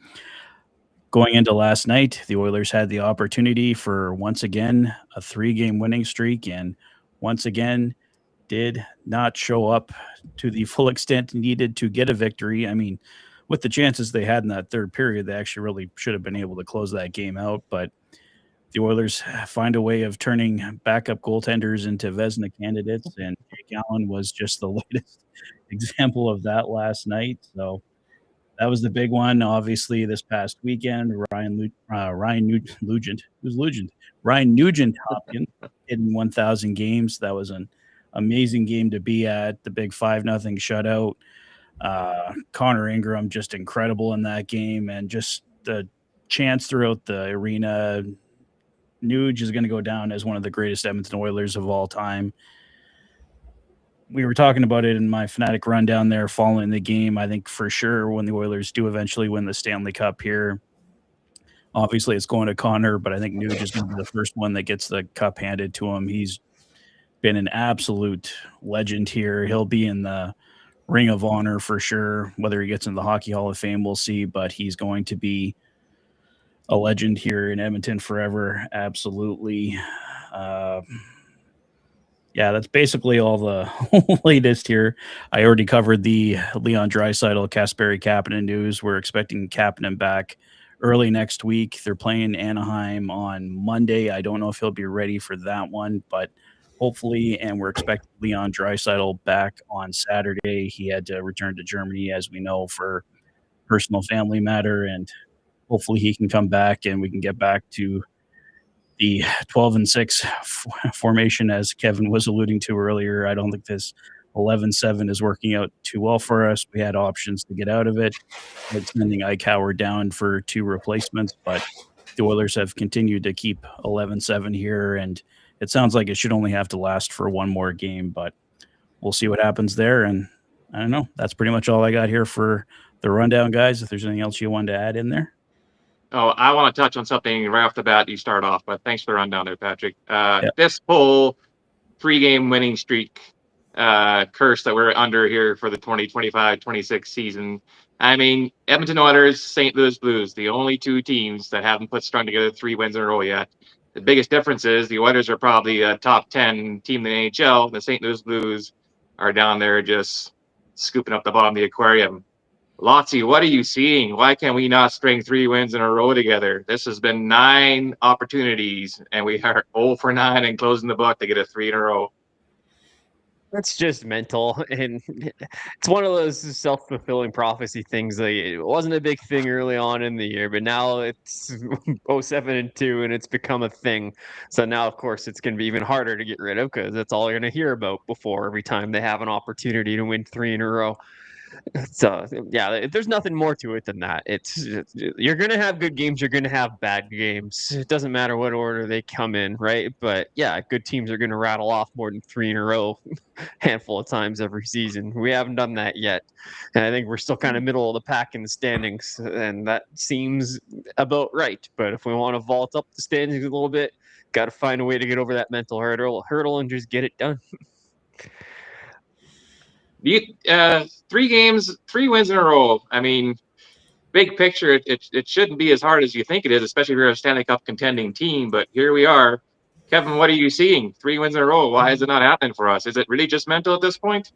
Going into last night, the Oilers had the opportunity for, once again, a 3-game winning streak, and once again did not show up to the full extent needed to get a victory. I mean, with the chances they had in that third period, they actually really should have been able to close that game out. But the Oilers find a way of turning backup goaltenders into Vezina candidates, and Jake Allen was just the latest example of that last night. So that was the big one. Obviously, this past weekend, Ryan Nugent Hopkins hitting 1,000 games. That was an amazing game to be at. The big 5-0 shutout. Connor Ingram just incredible in that game, and just the chants throughout the arena. Nuge is going to go down as one of the greatest Edmonton Oilers of all time. We were talking about it in my Fanatic rundown there following the game. I think for sure when the Oilers do eventually win the Stanley Cup here, obviously it's going to Connor, but I think Nuge is going to be the first one that gets the cup handed to him. He's been an absolute legend here. He'll be in the Ring of Honor for sure. Whether he gets in the Hockey Hall of Fame, we'll see, but he's going to be a legend here in Edmonton forever. Absolutely. Yeah, that's basically all the latest here. I already covered the Leon Draisaitl, Kasperi Kapanen news. We're expecting Kapanen back early next week. They're playing Anaheim on Monday. I don't know if he'll be ready for that one, but hopefully, and we're expecting Leon Draisaitl back on Saturday. He had to return to Germany, as we know, for personal family matter, and hopefully he can come back and we can get back to the 12-6 formation, as Kevin was alluding to earlier. I don't think this 11-7 is working out too well for us. We had options to get out of it. It's sending Eichauer down for 2 replacements, but the Oilers have continued to keep 11-7 here, and it sounds like it should only have to last for one more game, but we'll see what happens there. And I don't know. That's pretty much all I got here for the rundown, guys. If there's anything else you wanted to add in there. Oh, I want to touch on something right off the bat. You start off, but thanks for the rundown there, Patrick. This whole 3-game winning streak curse that we're under here for the 2025-26 season. I mean, Edmonton Oilers, St. Louis Blues, the only 2 teams that haven't strung together 3 wins in a row yet. The biggest difference is the Oilers are probably a top 10 team in the NHL. The St. Louis Blues are down there just scooping up the bottom of the aquarium. Lotzie, what are you seeing? Why can't we not string 3 wins in a row together? This has been 9 opportunities, and we are 0 for 9 and closing the book to get a 3 in a row. That's just mental, and it's one of those self-fulfilling prophecy things. Like, it wasn't a big thing early on in the year, but now it's 0-7-2, and it's become a thing. So now, of course, it's going to be even harder to get rid of, because that's all you're going to hear about before every time they have an opportunity to win 3 in a row. So yeah, there's nothing more to it than that. It's you're gonna have good games, you're gonna have bad games. It doesn't matter what order they come in, right? But yeah, good teams are gonna rattle off more than 3 in a row, handful of times every season. We haven't done that yet, and I think we're still kind of middle of the pack in the standings, and that seems about right. But if we want to vault up the standings a little bit, got to find a way to get over that mental hurdle and just get it done. You 3 games, 3 wins in a row. I mean, big picture, it shouldn't be as hard as you think it is, especially if you're a Stanley Cup contending team. But here we are. Kevin, what are you seeing? 3 wins in a row. Why is it not happening for us? Is it really just mental at this point?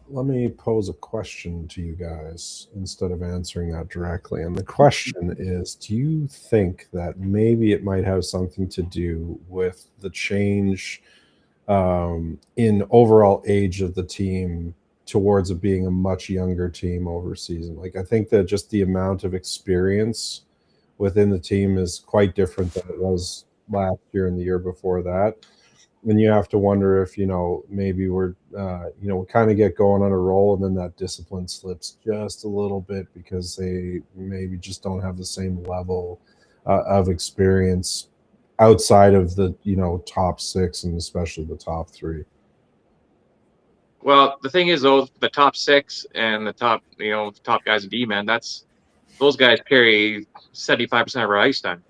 Let me pose a question to you guys instead of answering that directly. And the question is, do you think that maybe it might have something to do with the change in overall age of the team towards it being a much younger team over season? Like, I think that just the amount of experience within the team is quite different than it was last year and the year before that. And you have to wonder if, maybe we're, we kind of get going on a roll and then that discipline slips just a little bit because they maybe just don't have the same level of experience outside of the, top 6 and especially the top 3. Well, the thing is, though, the top 6 and the top guys in D-man, those guys carry 75% of our ice time.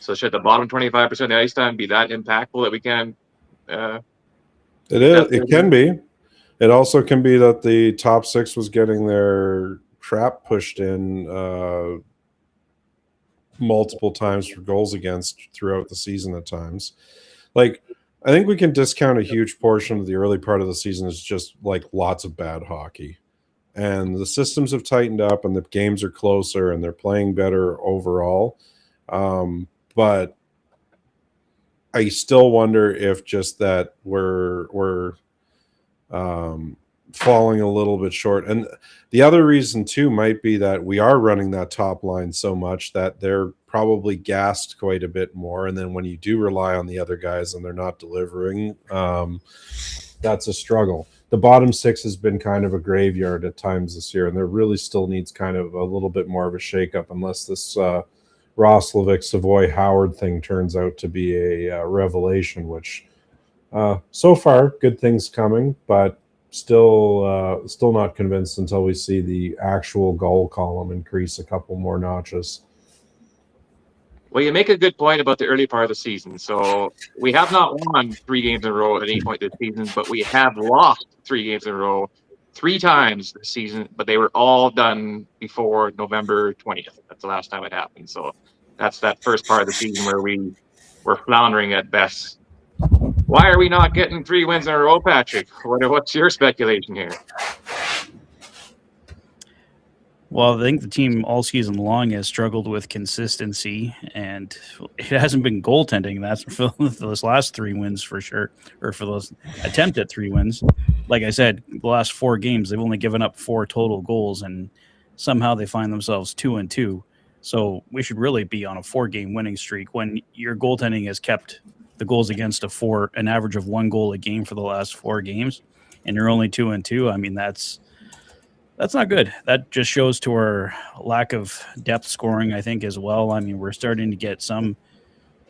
So should the bottom 25% of the ice time be that impactful that we can? It is. It can be. It also can be that the top 6 was getting their trap pushed in multiple times for goals against throughout the season at times. Like, I think we can discount a huge portion of the early part of the season as just like lots of bad hockey. And the systems have tightened up and the games are closer and they're playing better overall. But I still wonder if just that we're falling a little bit short. And the other reason too might be that we are running that top line so much that they're probably gassed quite a bit more. And then when you do rely on the other guys and they're not delivering, that's a struggle. The bottom 6 has been kind of a graveyard at times this year, and there really still needs kind of a little bit more of a shakeup unless this Roslovic, Savoy, Howard thing turns out to be a revelation, which so far good things coming, but still not convinced until we see the actual goal column increase a couple more notches. Well, you make a good point about the early part of the season. So we have not won 3 games in a row at any point this season, but we have lost 3 games in a row 3 times this season, but they were all done before November 20th. That's the last time it happened. So that's that first part of the season where we were floundering at best. Why are we not getting 3 wins in a row, Patrick? What's your speculation here? Well, I think the team all season long has struggled with consistency, and it hasn't been goaltending. That's for those last 3 wins for sure, or for those attempt at 3 wins. Like I said, the last 4 games, they've only given up 4 total goals, and somehow they find themselves 2-2. So we should really be on a 4-game winning streak when your goaltending has kept the goals against an average of 1 goal a game for the last 4 games, and you're only 2-2. I mean, that's not good. That just shows to our lack of depth scoring, I think, as well. I mean, we're starting to get some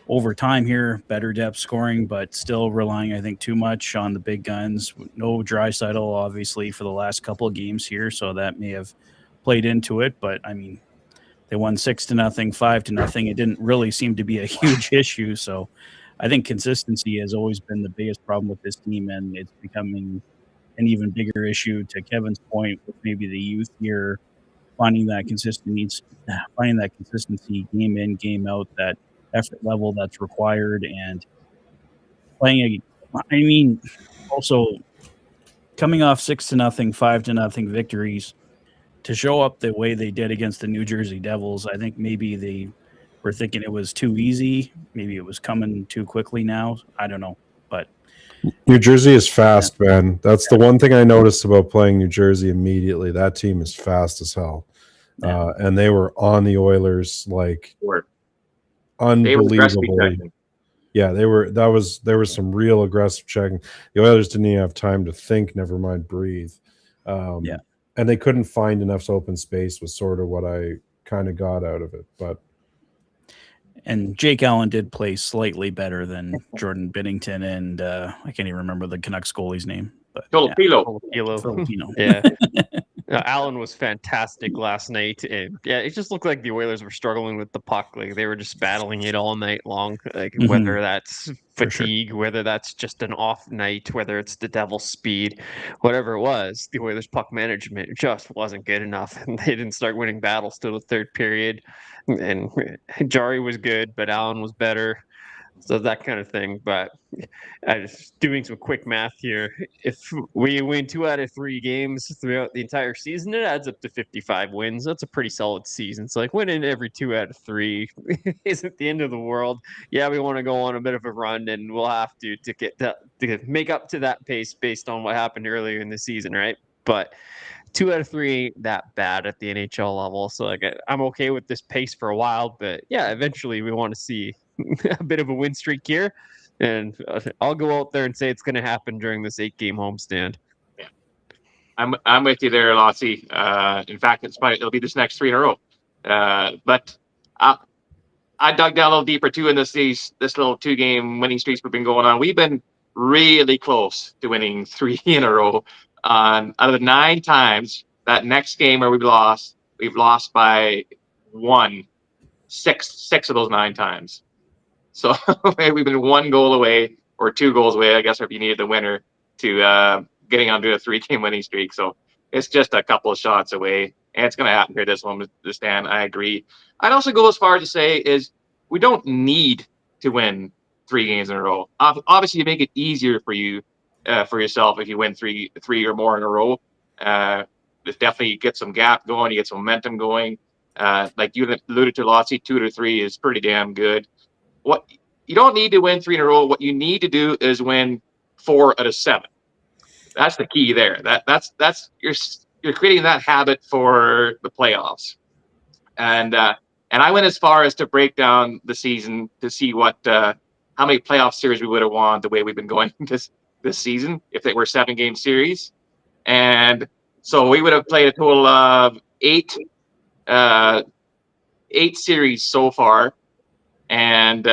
over time here, better depth scoring, but still relying, I think, too much on the big guns. No Draisaitl, obviously, for the last couple of games here, so that may have played into it. But, I mean, they won 6-0, 5-0. It didn't really seem to be a huge issue. So I think consistency has always been the biggest problem with this team, and it's becoming an even bigger issue, to Kevin's point, with maybe the youth here finding that consistency game in, game out, that effort level that's required, and also coming off 6-0, 5-0 victories, to show up the way they did against the New Jersey Devils. I think maybe they were thinking it was too easy. Maybe it was coming too quickly now. I don't know, but New Jersey is fast, man. That's the one thing I noticed about playing New Jersey immediately. That team is fast as hell. And they were on the Oilers like unbelievably. Yeah, there was some real aggressive checking. The Oilers didn't even have time to think, never mind breathe. and they couldn't find enough open space was sort of what I kind of got out of it. But And Jake Allen did play slightly better than Jordan Binnington, and I can't even remember the Canucks goalie's name. But Filipino. Filipino. Yeah. Allen was fantastic last night. And yeah, it just looked like the Oilers were struggling with the puck. Like they were just battling it all night long. Like whether that's fatigue, whether that's just an off night, whether it's the devil's speed, whatever it was, the Oilers puck management just wasn't good enough. And they didn't start winning battles till the third period. And Jari was good, but Allen was better. So that kind of thing. But I just doing some quick math here. If we win 2 out of 3 games throughout the entire season, it adds up to 55 wins. That's a pretty solid season. So like winning every 2 out of 3 isn't the end of the world. Yeah, we want to go on a bit of a run, and we'll have to get that to make up to that pace based on what happened earlier in the season, right? But 2 out of 3 ain't that bad at the NHL level. So like I'm okay with this pace for a while, but yeah, eventually we want to see a bit of a win streak here. And I'll go out there and say it's going to happen during this 8-game homestand. Yeah, I'm with you there, Lotzie. In fact, it'll be this next 3 in a row. But I dug down a little deeper too in this little 2-game winning streaks we've been going on. We've been really close to winning 3 in a row. Out of the 9 times, that next game where we've lost by 1, 6 of those 9 times. So we've been 1 goal away or 2 goals away, I guess, if you needed the winner, to getting onto a 3-game winning streak. So it's just a couple of shots away, and it's going to happen here this one, Stan. I agree. I'd also go as far as to say is we don't need to win 3 games in a row. Obviously, you make it easier for you for yourself if you win three or more in a row. It definitely gets some gap going, you get some momentum going. Like you alluded to, Lotzie, 2 to 3 is pretty damn good. What you don't need to win 3 in a row. What you need to do is win 4 out of 7. That's the key there. That's you're creating that habit for the playoffs. And I went as far as to break down the season to see what how many playoff series we would have won the way we've been going this season if they were 7-game series. And so we would have played a total of 8 series so far. And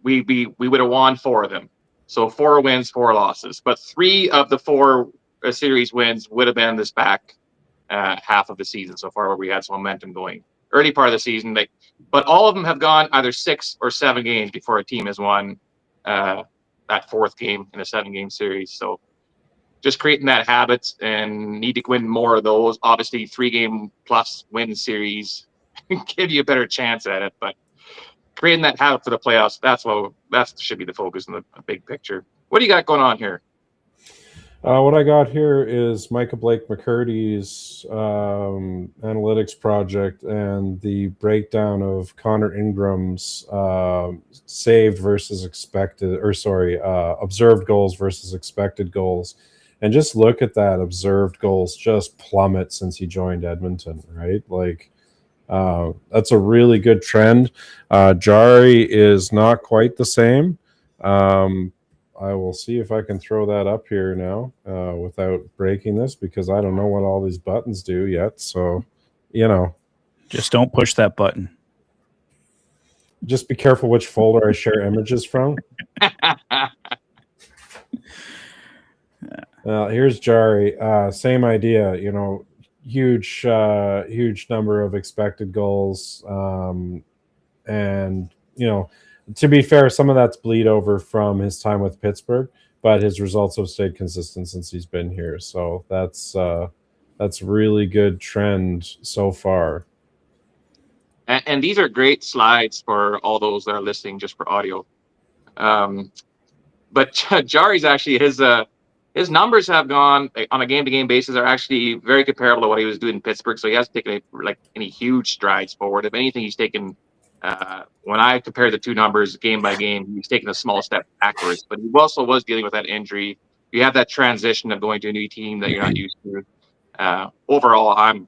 we would have won 4 of them. So 4 wins, 4 losses. But 3 of the 4 series wins would have been this back half of the season so far, where we had some momentum going early part of the season. But all of them have gone either 6 or 7 games before a team has won that 4th game in a 7-game series. So just creating that habit, and need to win more of those. Obviously, 3-game plus win series give you a better chance at it, but creating that habit for the playoffs, that should be the focus in the big picture. What do you got going on here? What I got here is Micah Blake McCurdy's analytics project and the breakdown of Connor Ingram's saved versus expected, observed goals versus expected goals. And just look at that, observed goals just plummet since he joined Edmonton, right? Like, that's a really good trend. Jari is not quite the same. I will see if I can throw that up here now without breaking this, because I don't know what all these buttons do yet. So, just don't push that button. Just be careful which folder I share images from. Here's Jari. Same idea, huge number of expected goals. And, to be fair, some of that's bleed over from his time with Pittsburgh, but his results have stayed consistent since he's been here. So that's really good trend so far. And these are great slides for all those that are listening just for audio. But Jari's actually, his numbers have gone on a game-to-game basis are actually very comparable to what he was doing in Pittsburgh. So he hasn't taken any huge strides forward. If anything, he's taken, when I compare the 2 numbers game by game, he's taken a small step backwards. But he also was dealing with that injury. You have that transition of going to a new team that you're not used to. Overall, I'm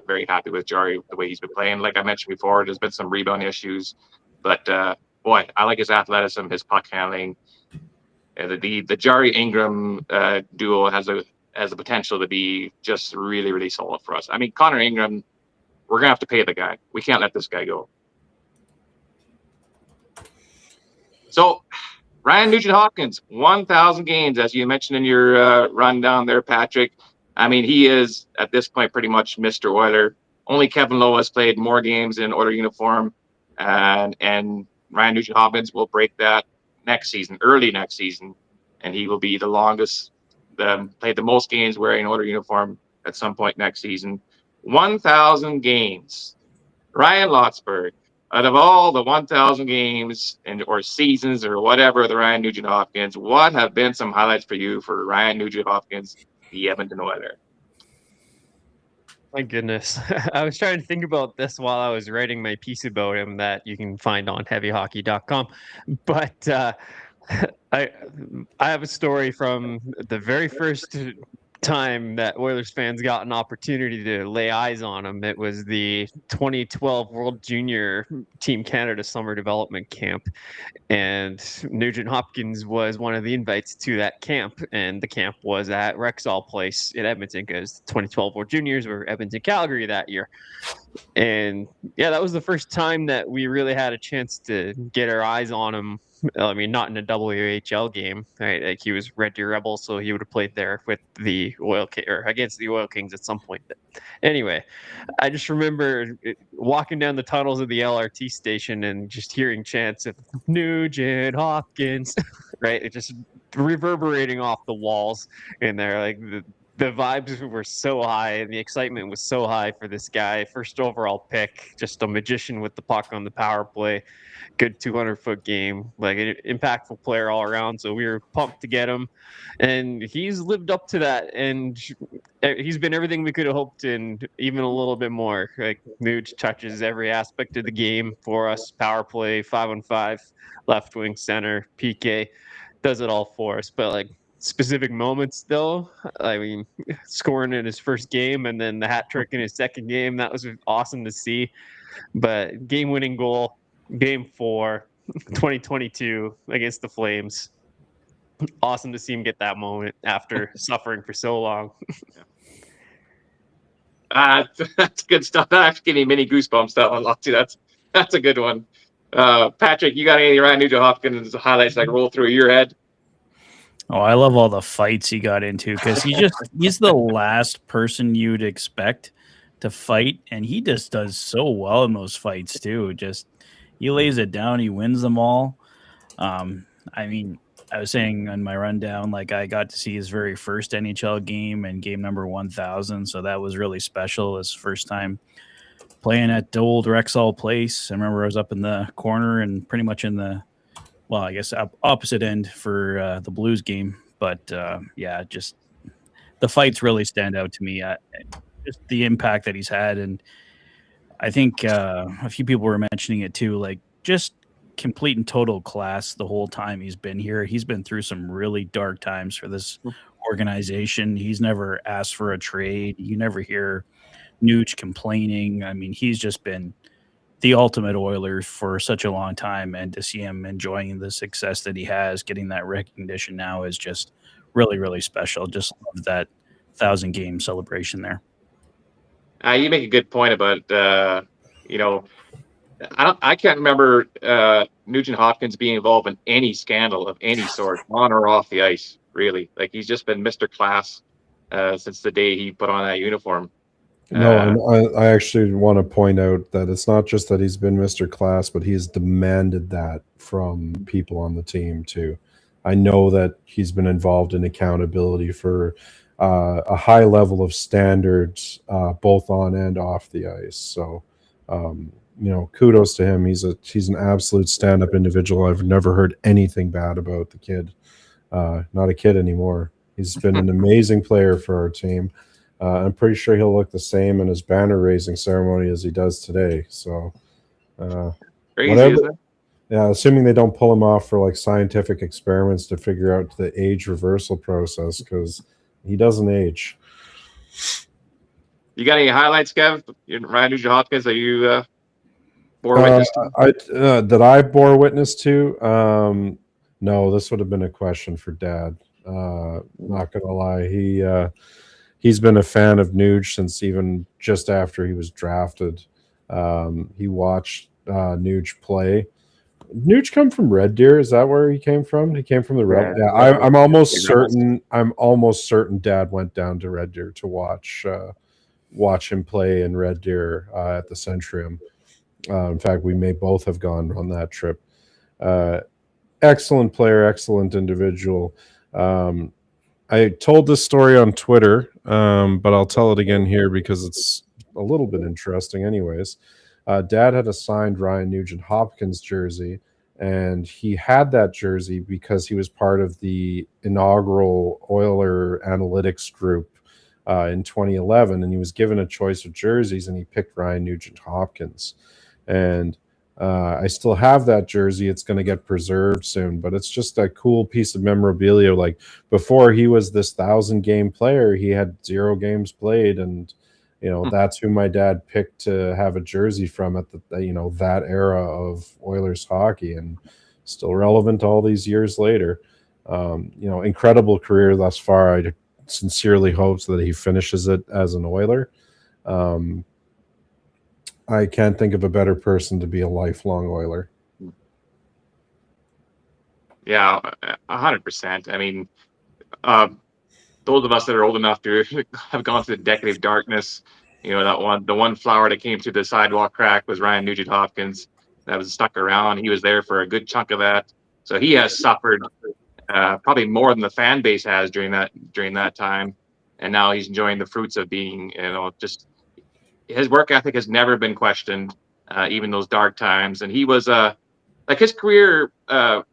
very happy with Jari, the way he's been playing. Like I mentioned before, there's been some rebound issues, but boy, I like his athleticism, his puck handling. The Jari Ingram duo has has the potential to be just really, really solid for us. I mean, Connor Ingram, we're going to have to pay the guy. We can't let this guy go. So, Ryan Nugent-Hopkins, 1,000 games, as you mentioned in your rundown there, Patrick. I mean, he is, at this point, pretty much Mr. Oiler. Only Kevin Lowe has played more games in Oiler uniform, and Ryan Nugent-Hopkins will break that next season, early next season, and he will be the longest, played the most games wearing Oiler uniform at some point next season. 1,000 games. Ryan Lotsberg, out of all the 1,000 games or seasons or whatever, the Ryan Nugent-Hopkins, what have been some highlights for you for Ryan Nugent-Hopkins, the Edmonton Oilers? My goodness. I was trying to think about this while I was writing my piece about him that you can find on heavyhockey.com. But I have a story from the very first time that Oilers fans got an opportunity to lay eyes on him. It was the 2012 World Junior Team Canada Summer Development Camp. And Nugent-Hopkins was one of the invites to that camp. And the camp was at Rexall Place in Edmonton because 2012 World Juniors were Edmonton, Calgary that year. And yeah, that was the first time that we really had a chance to get our eyes on him. I mean, not in a WHL game, right? Like he was Red Deer Rebels, so he would have played there with the or against the Oil Kings at some point. But anyway, I just remember walking down the tunnels of the LRT station and just hearing chants of Nugent Hopkins, right? It just reverberating off the walls in there. Like the vibes were so high and the excitement was so high for this guy. First overall pick, just a magician with the puck on the power play. Good 200-foot game, like an impactful player all around. So we were pumped to get him, and he's lived up to that. And he's been everything we could have hoped, and even a little bit more. Like Nuge touches every aspect of the game for us: power play, 5-on-5, left wing, center, PK, does it all for us. But like specific moments, though, I mean, scoring in his first game and then the hat trick in his second game, that was awesome to see. But game-winning goal. Game 4, 2022 against the Flames. Awesome to see him get that moment after suffering for so long. That's good stuff. That actually gave me mini goosebumps, that one, Lottie. That's a good one. Patrick, you got any Ryan Nugent-Hopkins highlights that roll through your head? Oh, I love all the fights he got into because he's the last person you'd expect to fight, and he just does so well in those fights too. Just he lays it down. He wins them all. I mean, I was saying on my rundown, like I got to see his very first NHL game and game number 1,000. So that was really special. His first time playing at the old Rexall Place. I remember I was up in the corner and pretty much in the, well, I guess opposite end for the Blues game. But yeah, just the fights really stand out to me. Just the impact that he's had. And I think a few people were mentioning it too, like just complete and total class the whole time he's been here. He's been through some really dark times for this organization. He's never asked for a trade. You never hear Nuge complaining. I mean, he's just been the ultimate Oiler for such a long time, and to see him enjoying the success that he has, getting that recognition now is just really, really special. Just love that 1,000-game celebration there. You make a good point about, I can't remember Nugent-Hopkins being involved in any scandal of any sort, on or off the ice, really. Like, he's just been Mr. Class since the day he put on that uniform. No, I actually want to point out that it's not just that he's been Mr. Class, but he's demanded that from people on the team, too. I know that he's been involved in accountability for a high level of standards, both on and off the ice. So, kudos to him. He's an absolute stand-up individual. I've never heard anything bad about the kid. Not a kid anymore. He's been an amazing player for our team. I'm pretty sure he'll look the same in his banner-raising ceremony as he does today. So, crazy, isn't it? Yeah, assuming they don't pull him off for like scientific experiments to figure out the age reversal process, because he doesn't age. You got any highlights, Kev? Ryan Nugent-Hopkins that you bore witness to? That I bore witness to? No, this would have been a question for Dad. Not gonna lie, he's been a fan of Nuge since even just after he was drafted. He watched Nuge play. Nuge come from Red Deer? Is that where he came from? He came from the Red. Yeah, I'm almost certain. I'm almost certain Dad went down to Red Deer to watch him play in Red Deer at the Centrium. In fact, we may both have gone on that trip. Excellent player, excellent individual. I told this story on Twitter, but I'll tell it again here because it's a little bit interesting, anyways. Dad had a signed Ryan Nugent Hopkins jersey, and he had that jersey because he was part of the inaugural Oiler analytics group in 2011, and he was given a choice of jerseys, and he picked Ryan Nugent Hopkins. And I still have that jersey. It's going to get preserved soon, but it's just a cool piece of memorabilia. Like before he was this 1,000-game player, he had 0 games played, and that's who my dad picked to have a jersey from at the that era of Oilers hockey, and still relevant all these years later. Incredible career thus far. I sincerely hope that he finishes it as an Oiler. I can't think of a better person to be a lifelong Oiler. Yeah, 100%. I mean, those of us that are old enough to have gone through the decade of darkness, the one flower that came through the sidewalk crack was Ryan Nugent Hopkins. That was stuck around. He was there for a good chunk of that. So he has suffered probably more than the fan base has during that time. And now he's enjoying the fruits of being, just his work ethic has never been questioned, even those dark times. And he was like his career high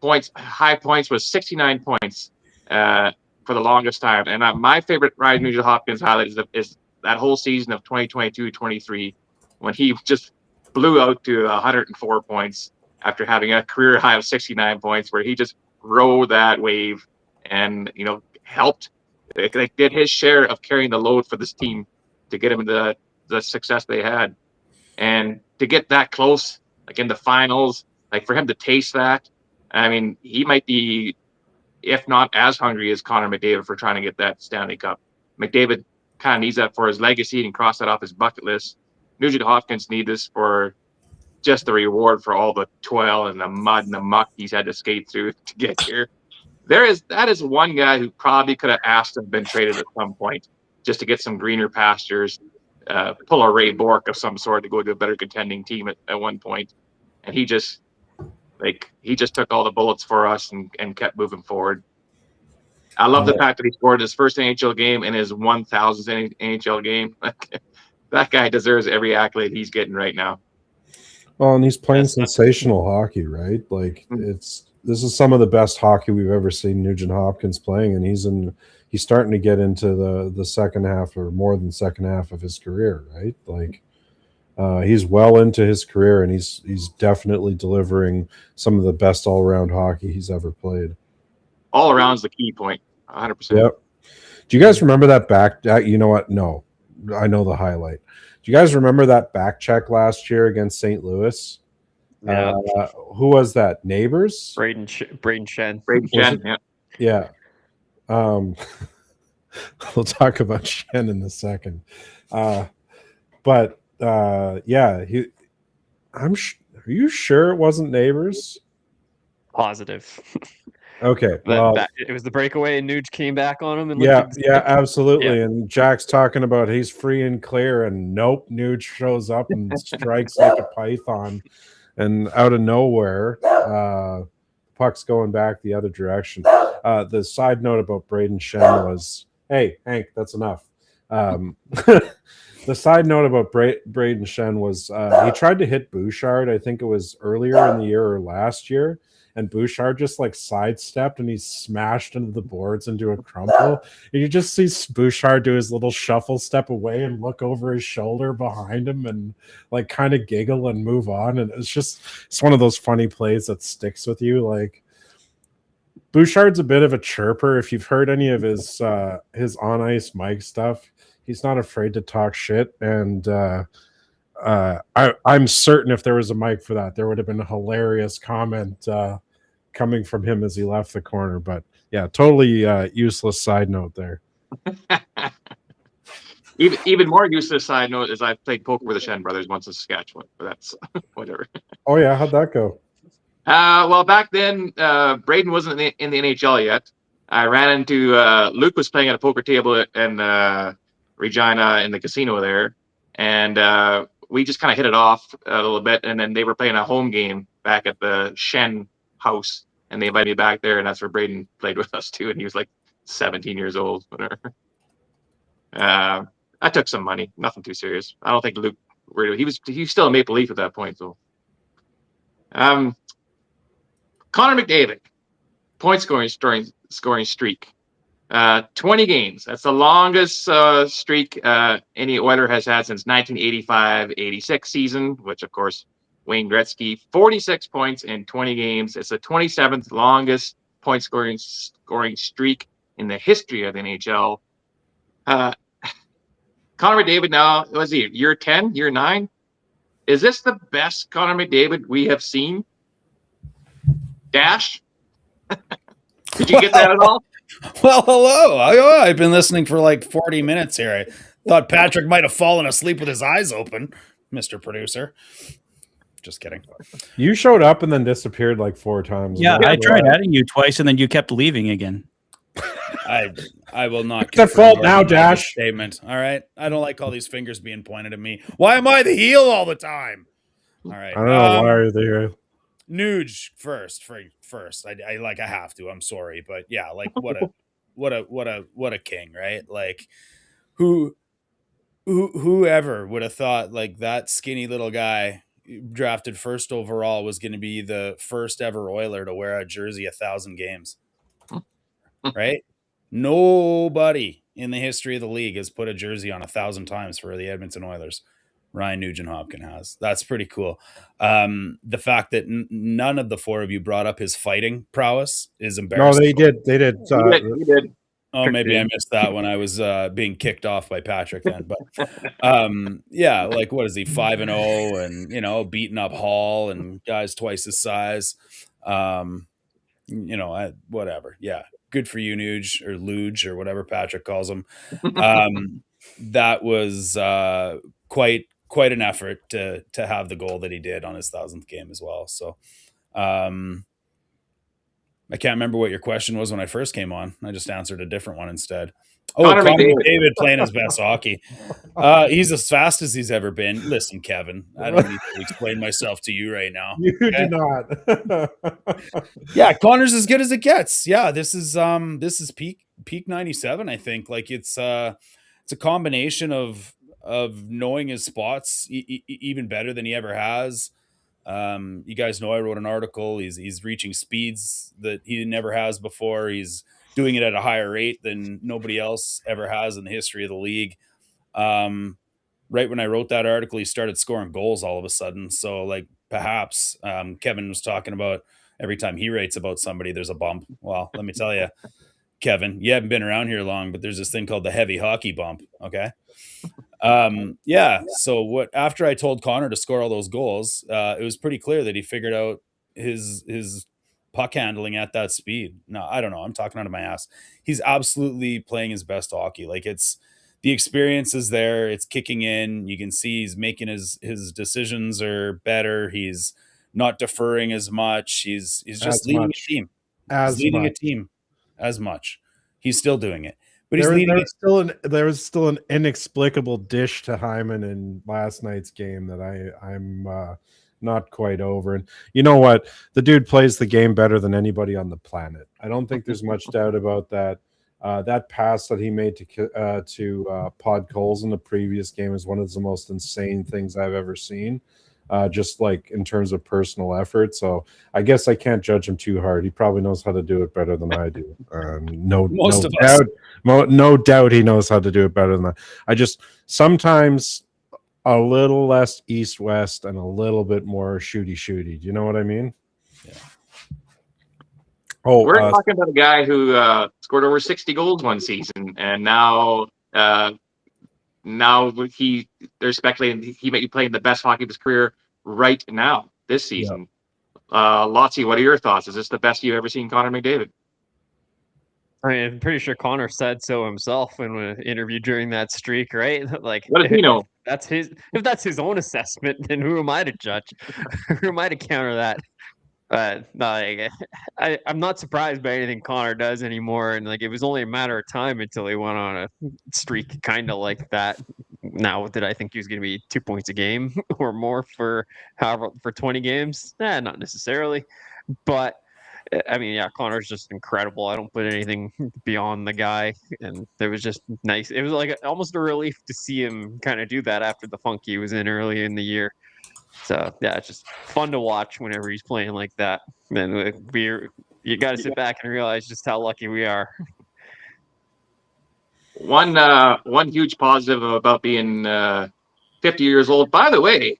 points was 69 points for the longest time. And my favorite Ryan Nugent Hopkins highlight is that whole season of 2022-23 when he just blew out to 104 points after having a career high of 69 points, where he just rode that wave and helped. They did his share of carrying the load for this team to get him the success they had, and to get that close, like in the finals, like for him to taste that. I mean, he might be, if not as hungry as Connor McDavid for trying to get that Stanley Cup. McDavid kind of needs that for his legacy and cross that off his bucket list. Nugent Hopkins needs this for just the reward for all the toil and the mud and the muck he's had to skate through to get here. That is one guy who probably could have asked to have been traded at some point just to get some greener pastures, pull a Ray Bork of some sort to go to a better contending team at one point. And he just took all the bullets for us and kept moving forward. I love the fact that he scored his first NHL game in his 1,000th NHL game. That guy deserves every accolade he's getting right now. Well, and he's playing sensational hockey, right? Like this is some of the best hockey we've ever seen Nugent Hopkins playing, and he's starting to get into the second half, or more than second half of his career, right? Like he's well into his career, and he's definitely delivering some of the best all-around hockey he's ever played. All around is the key point, 100%. Yep. Do you guys remember that back? You know what? No, I know the highlight. Do you guys remember that back check last year against St. Louis? Yeah. Who was that? Neighbors? Braden Shen. Braden Shen, yeah. We'll talk about Shen in a second. But yeah, are you sure it wasn't Neighbors? Positive. Okay, it was the breakaway, and Nuge came back on him. And yeah, absolutely. Yeah. And Jack's talking about he's free and clear, and nope, Nuge shows up and strikes like a python, and out of nowhere, puck's going back the other direction. The side note about Braden Shen was, hey, Hank, that's enough. The side note about Braden Shen was he tried to hit Bouchard. I think it was earlier in the year or last year. And Bouchard just like sidestepped and he smashed into the boards into a crumple. And you just see Bouchard do his little shuffle step away and look over his shoulder behind him and like kind of giggle and move on. And it's one of those funny plays that sticks with you. Like Bouchard's a bit of a chirper. If you've heard any of his on ice mic stuff, he's not afraid to talk shit. And I'm certain if there was a mic for that, there would have been a hilarious comment coming from him as he left the corner. But yeah, totally useless side note there. Even more useless side note is I've played poker with the Shen brothers once in Saskatchewan, but that's whatever. Oh yeah, how'd that go? Well, back then, Braden wasn't in the NHL yet. I ran into Luke was playing at a poker table in Regina in the casino there, and we just kind of hit it off a little bit. And then they were playing a home game back at the Shen house, and they invited me back there, and that's where Braden played with us too. And he was like 17 years old. Whatever. I took some money, nothing too serious. I don't think Luke. He was still a Maple Leaf at that point, so. Connor McDavid, point scoring streak, 20 games. That's the longest streak any Oiler has had since 1985-86 season, which of course Wayne Gretzky, 46 points in 20 games. It's the 27th longest point scoring streak in the history of the NHL. Connor McDavid now, was he year 10, year 9? Is this the best Connor McDavid we have seen? Dash? Did you get that at all? Well, hello. I've been listening for like 40 minutes here. I thought Patrick might have fallen asleep with his eyes open, Mr. Producer. Just kidding. You showed up and then disappeared like 4 times. Yeah, I tried adding you twice, and then you kept leaving again. I will not. It's at fault now, Dash. Statement. All right. I don't like all these fingers being pointed at me. Why am I the heel all the time? All right. I don't know why are they here. Nuge first. I have to. I'm sorry, but yeah, like what a king, right? Like whoever would have thought like that skinny little guy drafted first overall was going to be the first ever Oiler to wear a jersey 1,000 games, right? Nobody in the history of the league has put a jersey on 1,000 times for the Edmonton Oilers. Ryan Nugent-Hopkins has. That's pretty cool. The fact that none of the 4 of you brought up his fighting prowess is embarrassing. No, they did. They did. He did. Oh, maybe I missed that when I was being kicked off by Patrick then. But yeah, like what is he, 5-0 and, you know, beating up Hall and guys twice his size. You know, whatever. Yeah. Good for you, Nuge, or Luge, or whatever Patrick calls him. That was quite an effort to have the goal that he did on his 1,000th game as well. So I can't remember what your question was when I first came on. I just answered a different one instead. Oh, Connor McDavid playing his best hockey. He's as fast as he's ever been. Listen, Kevin, I don't need to explain myself to you right now. You do not. Yeah, Connor's as good as it gets. Yeah, this is peak 97. I think like it's a combination of knowing his spots even better than he ever has. You guys know I wrote an article. He's reaching speeds that he never has before. He's doing it at a higher rate than nobody else ever has in the history of the league. Right when I wrote that article, he started scoring goals all of a sudden. So like perhaps Kevin was talking about every time he writes about somebody, there's a bump. Well, let me tell you, Kevin, you haven't been around here long, but there's this thing called the heavy hockey bump. Okay. Yeah. So after I told Connor to score all those goals, it was pretty clear that he figured out his puck handling at that speed. No, I don't know. I'm talking out of my ass. He's absolutely playing his best hockey. Like the experience is there. It's kicking in. You can see he's making his decisions are better. He's not deferring as much. He's just leading a team. He's leading a team as much. He's still doing it. But there was still an inexplicable dish to Hyman in last night's game that I'm not quite over. And you know what? The dude plays the game better than anybody on the planet. I don't think there's much doubt about that. That pass that he made to Pod Coles in the previous game is one of the most insane things I've ever seen. Just like in terms of personal effort. So I guess I can't judge him too hard. He probably knows how to do it better than I do. No doubt he knows how to do it better than that. I just sometimes a little less east-west and a little bit more shooty. Do you know what I mean? Yeah. Oh, we're talking about a guy who scored over 60 goals one season, and now they're speculating he may be playing the best hockey of his career right now this season. Yeah. Lotzie, what are your thoughts? Is this the best you've ever seen Connor McDavid? I mean, I'm pretty sure Connor said so himself in an interview during that streak, right? Like, What does he know? if that's his own assessment, then who am I to judge? Who am I to counter that? But no, like, I'm not surprised by anything Connor does anymore, and like it was only a matter of time until he went on a streak, kind of like that. Now, did I think he was going to be 2 points a game or more for 20 games? Not necessarily, but I mean, yeah, Connor's just incredible. I don't put anything beyond the guy, and it was just nice. It was like almost a relief to see him kind of do that after the funk he was in early in the year. So yeah, it's just fun to watch whenever he's playing like that. And you got to sit back and realize just how lucky we are. One huge positive about being 50 years old. By the way,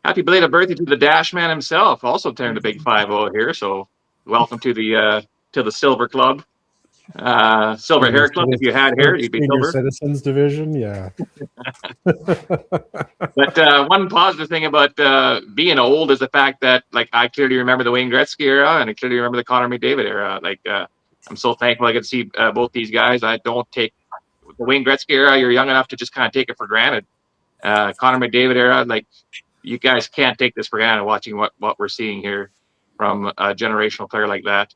happy belated birthday to the Dash Man himself. Also turned a big 50 here. So welcome to the Silver Club, Silver Hair Club. If you had hair, you'd be Senior silver. Citizens Division, yeah. But one positive thing about being old is the fact that, like, I clearly remember the Wayne Gretzky era, and I clearly remember the Connor McDavid era. Like, I'm so thankful I get to see both these guys. I don't take the Wayne Gretzky era. You're young enough to just kind of take it for granted. Connor McDavid era, like, you guys can't take this for granted. Watching what we're seeing here from a generational player like that.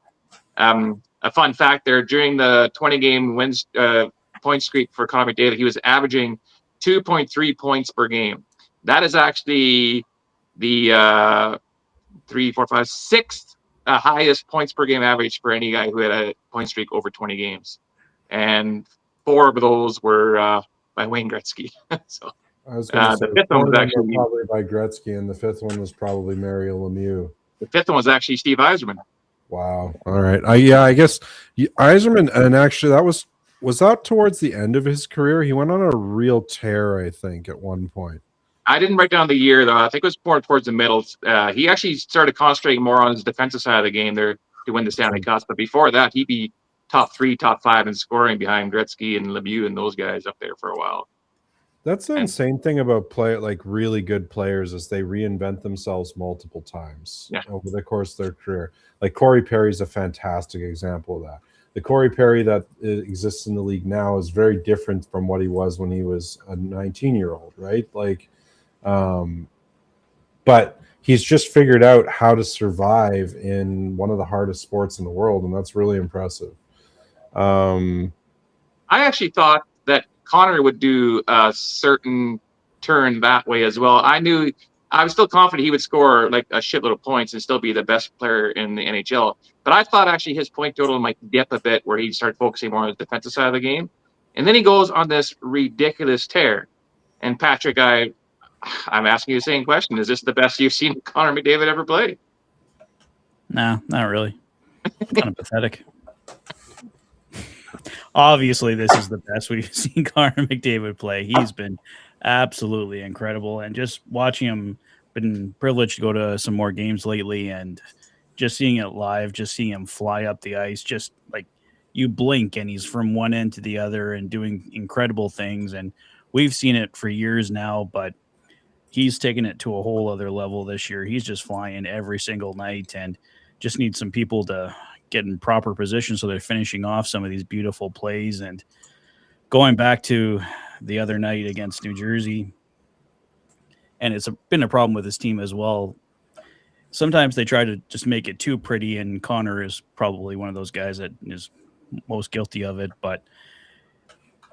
A fun fact there: during the 20-game wins point streak for Connor McDavid, he was averaging 2.3 points per game. That is actually the 6th highest points per game average for any guy who had a point streak over 20 games, and 4 of those were by Wayne Gretzky. So I was going to say the 5th 4 one of was them were actually probably by Gretzky, and the 5th one was probably Mario Lemieux. Steve Yzerman. Wow. All right. I guess Yzerman, and actually was that towards the end of his career? He went on a real tear, I think, at one point. I didn't write down the year, though. I think it was more towards the middle. He actually started concentrating more on his defensive side of the game there to win the Stanley Cup. But before that, he'd be top 3, top 5 in scoring behind Gretzky and Lemieux and those guys up there for a while. That's the insane thing about really good players is they reinvent themselves multiple times over the course of their career. Like Corey Perry's a fantastic example of that. The Corey Perry that exists in the league now is very different from what he was when he was a 19-year-old, right? Like, but he's just figured out how to survive in one of the hardest sports in the world, and that's really impressive. I actually thought that Connor would do a certain turn that way as well. I was still confident he would score like a shitload of points and still be the best player in the NHL. But I thought actually his point total might dip a bit where he started focusing more on the defensive side of the game. And then he goes on this ridiculous tear. And Patrick, I'm asking you the same question. Is this the best you've seen Connor McDavid ever play? No, not really. Kind of pathetic. Obviously, this is the best we've seen Connor McDavid play. He's been absolutely incredible. And just watching him, been privileged to go to some more games lately and just seeing it live, just seeing him fly up the ice, just like you blink and he's from one end to the other and doing incredible things. And we've seen it for years now, but he's taken it to a whole other level this year. He's just flying every single night and just needs some people to get in proper position so they're finishing off some of these beautiful plays. And going back to the other night against New Jersey, and it's been a problem with his team as well. Sometimes they try to just make it too pretty, and Connor is probably one of those guys that is most guilty of it. But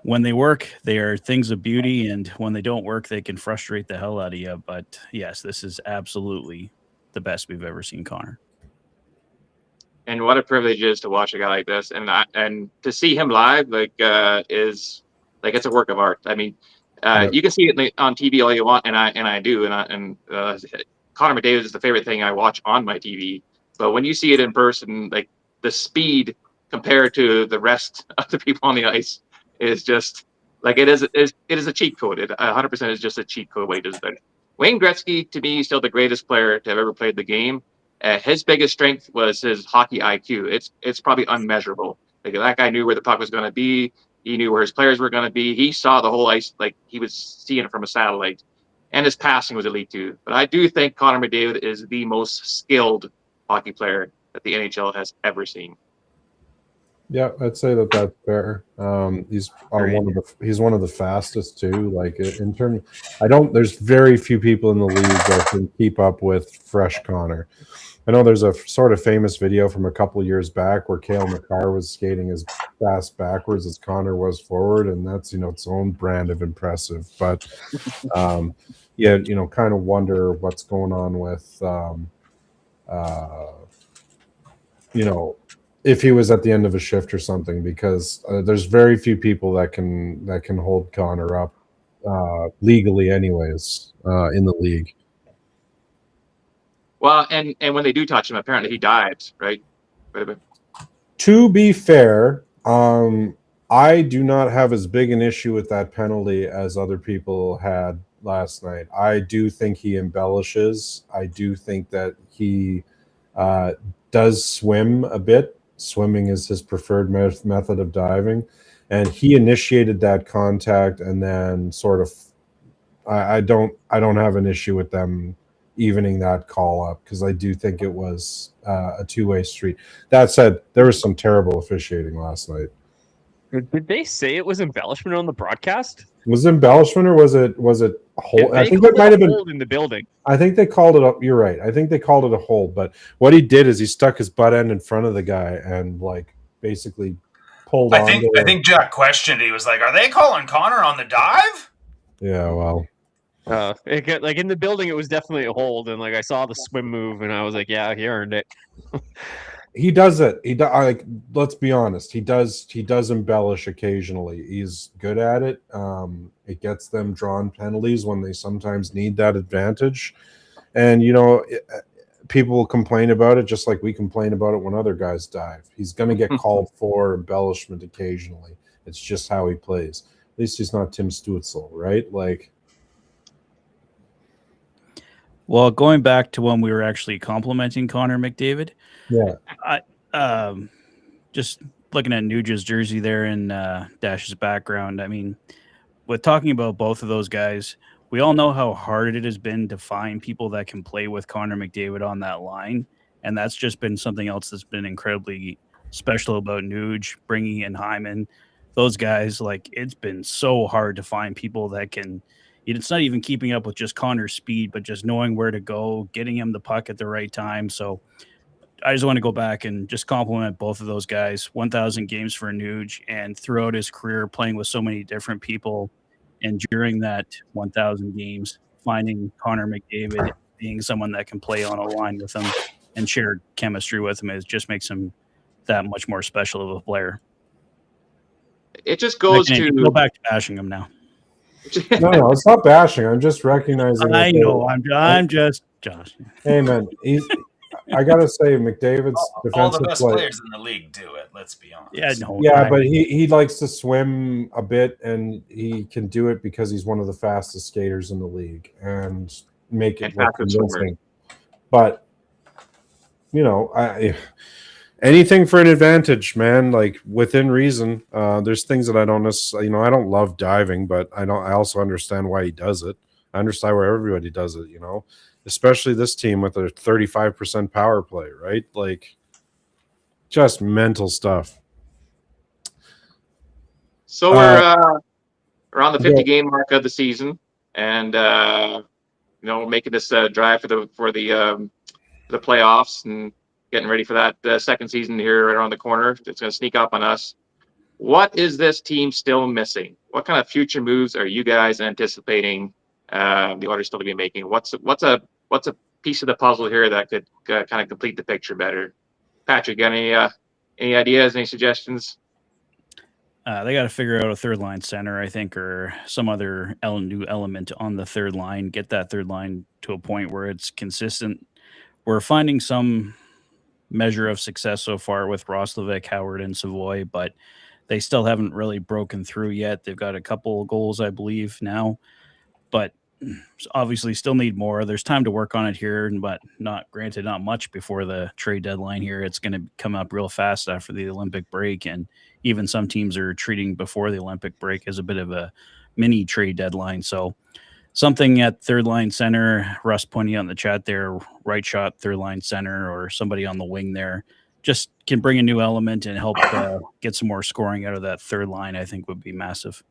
when they work, they are things of beauty, and when they don't work, they can frustrate the hell out of you. But yes, this is absolutely the best we've ever seen Connor. And what a privilege it is to watch a guy like this, and to see him live, is like it's a work of art. I mean, you can see it on TV all you want, and I do, and Connor McDavid is the favorite thing I watch on my TV. But when you see it in person, like the speed compared to the rest of the people on the ice is just like it is a cheat code. It 100% is just a cheat code way to do it. Wayne Gretzky, to me, is still the greatest player to have ever played the game. His biggest strength was his hockey IQ. It's probably unmeasurable. Like that guy knew where the puck was going to be. He knew where his players were going to be. He saw the whole ice like he was seeing it from a satellite. And his passing was elite too. But I do think Connor McDavid is the most skilled hockey player that the NHL has ever seen. Yeah, I'd say that that's fair. He's one of the fastest too. Like in terms, I don't. There's very few people in the league that can keep up with fresh Connor. I know there's a sort of famous video from a couple of years back where Cale McCarr was skating as fast backwards as Connor was forward, and that's its own brand of impressive. But yeah, kind of wonder what's going on with uh, you know if he was at the end of a shift or something, because there's very few people that can hold Connor up legally, anyways, in the league. Well, and when they do touch him, apparently he dives, right? To be fair, I do not have as big an issue with that penalty as other people had last night. I do think he embellishes. I do think that he uh, does swim a bit. Swimming is his preferred method of diving, and he initiated that contact, and then sort of. I don't have an issue with them evening that call up, because I do think it was a two-way street. That said, there was some terrible officiating last night. Did they say it was embellishment on the broadcast? Was it embellishment, or was it a hold? I think it might have been hold in the building. I think they called it up. You're right. I think they called it a hold. But what he did is he stuck his butt end in front of the guy and basically pulled on. I think Jack questioned. He was like, "Are they calling Connor on the dive?" Yeah, well. In the building, it was definitely a hold, and I saw the swim move, and I was like, "Yeah, he earned it." He does it. Let's be honest. He does embellish occasionally. He's good at it. It gets them drawn penalties when they sometimes need that advantage. And people will complain about it, just like we complain about it when other guys dive. He's going to get called for embellishment occasionally. It's just how he plays. At least he's not Tim Stutzel, right? Well, going back to when we were actually complimenting Connor McDavid, yeah, I just looking at Nuge's jersey there in Dash's background. I mean, with talking about both of those guys, we all know how hard it has been to find people that can play with Connor McDavid on that line, and that's just been something else that's been incredibly special about Nuge, bringing in Hyman. Those guys, it's been so hard to find people that can. It's not even keeping up with just Connor's speed, but just knowing where to go, getting him the puck at the right time. So I just want to go back and just compliment both of those guys. 1,000 games for Nuge, and throughout his career playing with so many different people. And during that 1,000 games, finding Connor McDavid, being someone that can play on a line with him and share chemistry with him, just makes him that much more special of a player. It just goes to go back to bashing him now. No, it's not bashing. I'm just recognizing. I know. I'm just Josh. Hey man, I gotta say, McDavid's defensive all the best play, players in the league do it. Let's be honest. Yeah, no. Yeah, but he likes to swim a bit, and he can do it because he's one of the fastest skaters in the league, and make it look convincing. But anything for an advantage, man. Within reason. There's things that I don't necessarily, I don't love diving, but I also understand why he does it. I understand why everybody does it. Especially this team with a 35% power play, right? Just mental stuff. So we're around the 50 game mark of the season, and making this drive for the playoffs and getting ready for that second season here right around the corner. It's going to sneak up on us. What is this team still missing? What kind of future moves are you guys anticipating the Oilers still to be making? What's a piece of the puzzle here that could kind of complete the picture better? Patrick, got any ideas, any suggestions? They got to figure out a third line center, I think, or some other new element on the third line. Get that third line to a point where it's consistent. We're finding some measure of success so far with Roslovic, Howard, and Savoy, but they still haven't really broken through yet. They've got a couple of goals, I believe, now, but obviously still need more. There's time to work on it here, but not much before the trade deadline here. It's going to come up real fast after the Olympic break, and even some teams are treating before the Olympic break as a bit of a mini trade deadline. So something at third line center, Russ pointing out in the chat there, right shot third line center, or somebody on the wing there just can bring a new element and help get some more scoring out of that third line, I think would be massive.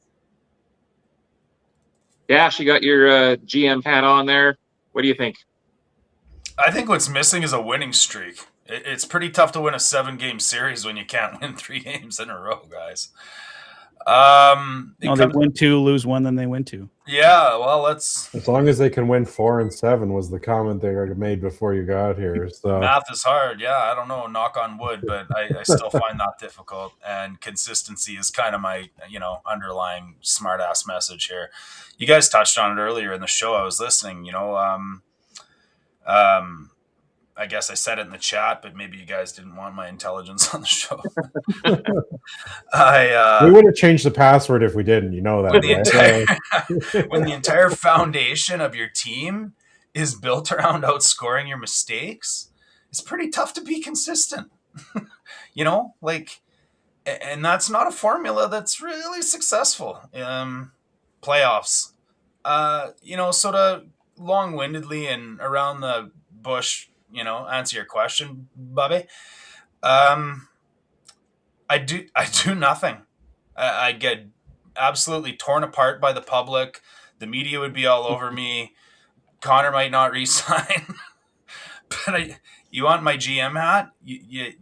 Dash, you got your GM hat on there. What do you think? I think what's missing is a winning streak. It's pretty tough to win a 7-game series when you can't win 3 games in a row, guys. No, they win 2, lose 1, then they win 2. Yeah, well, let's. As long as they can win 4 and 7 was the comment they made before you got here. So Math is hard. Yeah, I don't know, knock on wood, but I still find that difficult. And consistency is kind of my, underlying smart ass message here. You guys touched on it earlier in the show. I was listening, I guess I said it in the chat, but maybe you guys didn't want my intelligence on the show. We would have changed the password if we didn't. You know that, right? When the entire foundation of your team is built around outscoring your mistakes, it's pretty tough to be consistent. And that's not a formula that's really successful. Playoffs, sort of long-windedly and around the bush, answer your question, Bubby. I do nothing. I get absolutely torn apart by the public. The media would be all over me. Connor might not re-sign. But you want my GM hat? You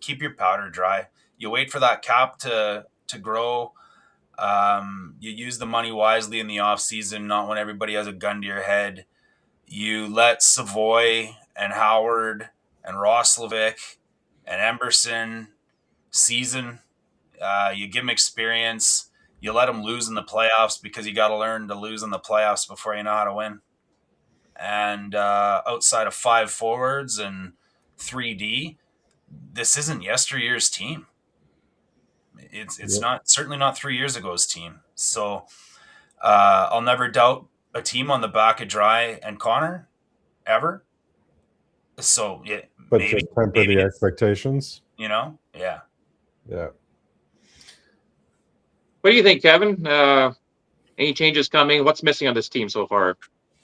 keep your powder dry. You wait for that cap to grow. You use the money wisely in the off season, not when everybody has a gun to your head. You let Savoy and Howard and Roslovic and Emberson season. You give them experience. You let them lose in the playoffs because you got to learn to lose in the playoffs before you know how to win. And outside of 5 forwards and 3D, this isn't yesteryear's team. It's not, certainly not 3 years ago's team. So I'll never doubt a team on the back of Dry and Connor ever. So yeah, but maybe, just temper the expectations. Yeah. Yeah. What do you think, Kevin? Any changes coming? What's missing on this team so far?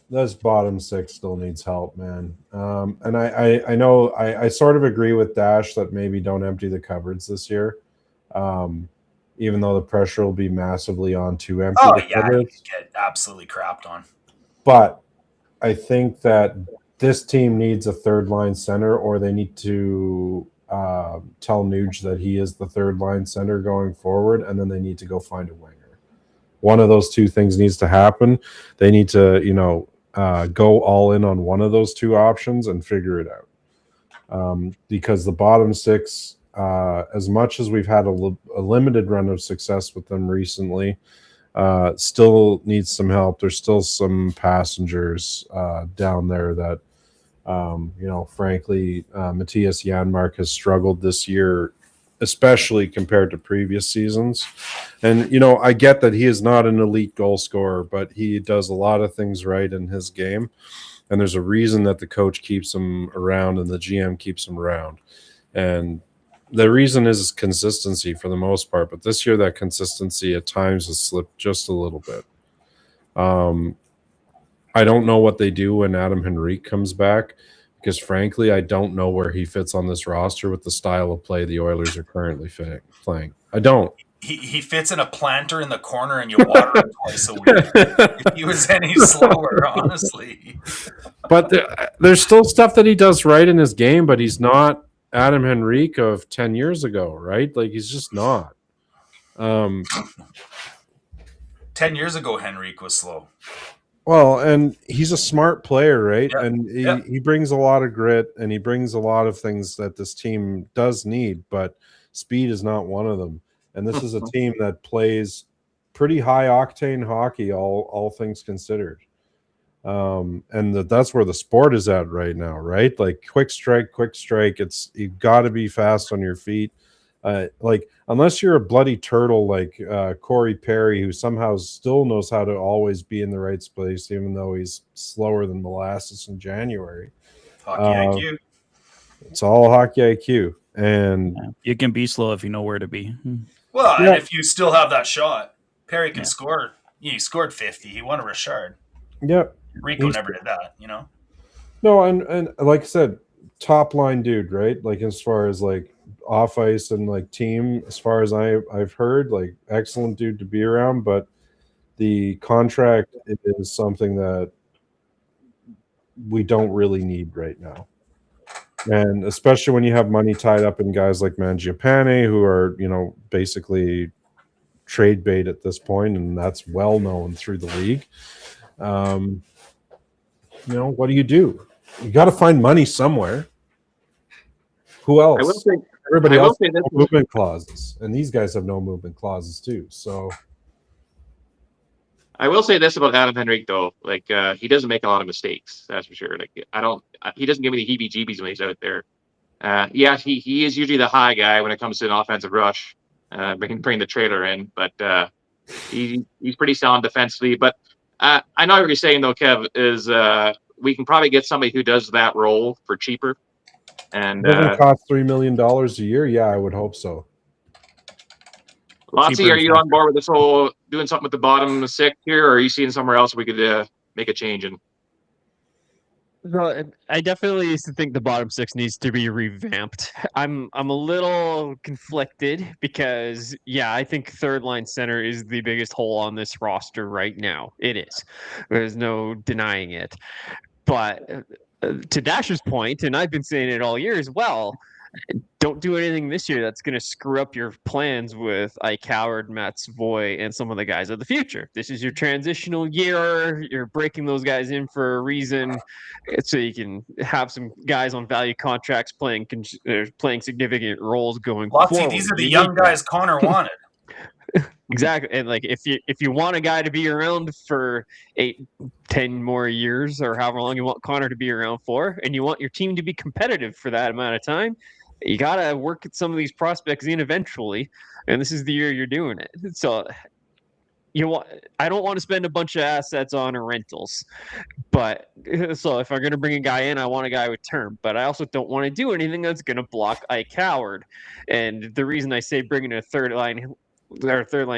This bottom 6 still needs help, man. And I know I sort of agree with Dash that maybe don't empty the cupboards this year. Even though the pressure will be massively on to empty the cupboards. You get absolutely crapped on. But I think that this team needs a third line center, or they need to tell Nuge that he is the third line center going forward, and then they need to go find a winger. One of those two things needs to happen. They need to, go all in on one of those two options and figure it out. Because the bottom 6, as much as we've had a limited run of success with them recently, still needs some help. There's still some passengers down there that, frankly, Matthias Janmark has struggled this year, especially compared to previous seasons. And, I get that he is not an elite goal scorer, but he does a lot of things right in his game. And there's a reason that the coach keeps him around and the GM keeps him around. And the reason is consistency for the most part. But this year, that consistency at times has slipped just a little bit. I don't know what they do when Adam Henrique comes back, because frankly, I don't know where he fits on this roster with the style of play the Oilers are currently playing. I don't. He fits in a planter in the corner and you water him twice a week. If he was any slower, honestly. But there's still stuff that he does right in his game, but he's not Adam Henrique of 10 years ago, right? Like, he's just not. 10 years ago, Henrique was slow. Well, and he's a smart player, right? Yep. And he brings a lot of grit, and he brings a lot of things that this team does need, but speed is not one of them. And this is a team that plays pretty high octane hockey, all things considered. And that's where the sport is at right now, right? Like quick strike. You've got to be fast on your feet. Like unless you're a bloody turtle like Corey Perry, who somehow still knows how to always be in the right place, even though he's slower than molasses in January. Hockey IQ. It's all hockey IQ. And you can be slow if you know where to be. Well, and if you still have that shot, Perry can score. He scored 50. He won a Richard. Yep. Rico never did that, No, and like I said, top line dude, right? Like as far as like off ice and like team, as far as I've heard, like excellent dude to be around, but the contract is something that we don't really need right now. And especially when you have money tied up in guys like Mangiapane, who are, basically trade bait at this point, and that's well known through the league. What do? You got to find money somewhere. Who else? Everybody else has no movement clauses, and these guys have no movement clauses too. So I will say this about Adam Henrique, though. Like, he doesn't make a lot of mistakes. That's for sure. Like, he doesn't give me the heebie-jeebies when he's out there. Yeah, he is usually the high guy when it comes to an offensive rush, bring the trailer in. But he's pretty sound defensively. But I know what you're saying, though, Kev, is we can probably get somebody who does that role for cheaper. And doesn't cost $3 million a year. Yeah, I would hope so. Lotsy, are you on board with this whole doing something with the bottom six here, or are you seeing somewhere else we could make a change in? Well, I definitely used to think the bottom six needs to be revamped. I'm a little conflicted because, yeah, I think third line center is the biggest hole on this roster right now. It is. There's no denying it. But to Dasher's point, and I've been saying it all year as well, don't do anything this year that's going to screw up your plans with Ike Howard, Matt Savoy, and some of the guys of the future. This is your transitional year. You're breaking those guys in for a reason so you can have some guys on value contracts playing significant roles going forward. These are the young guys Connor wanted. Exactly. And like if you want a guy to be around for 8-10 more years or however long you want Connor to be around for, and you want your team to be competitive for that amount of time, you gotta work at some of these prospects in eventually, and this is the year you're doing it. So I don't want to spend a bunch of assets on rentals, but so if I'm going to bring a guy in, I want a guy with term, but I also don't want to do anything that's going to block Ike Howard. And the reason I say bringing a third line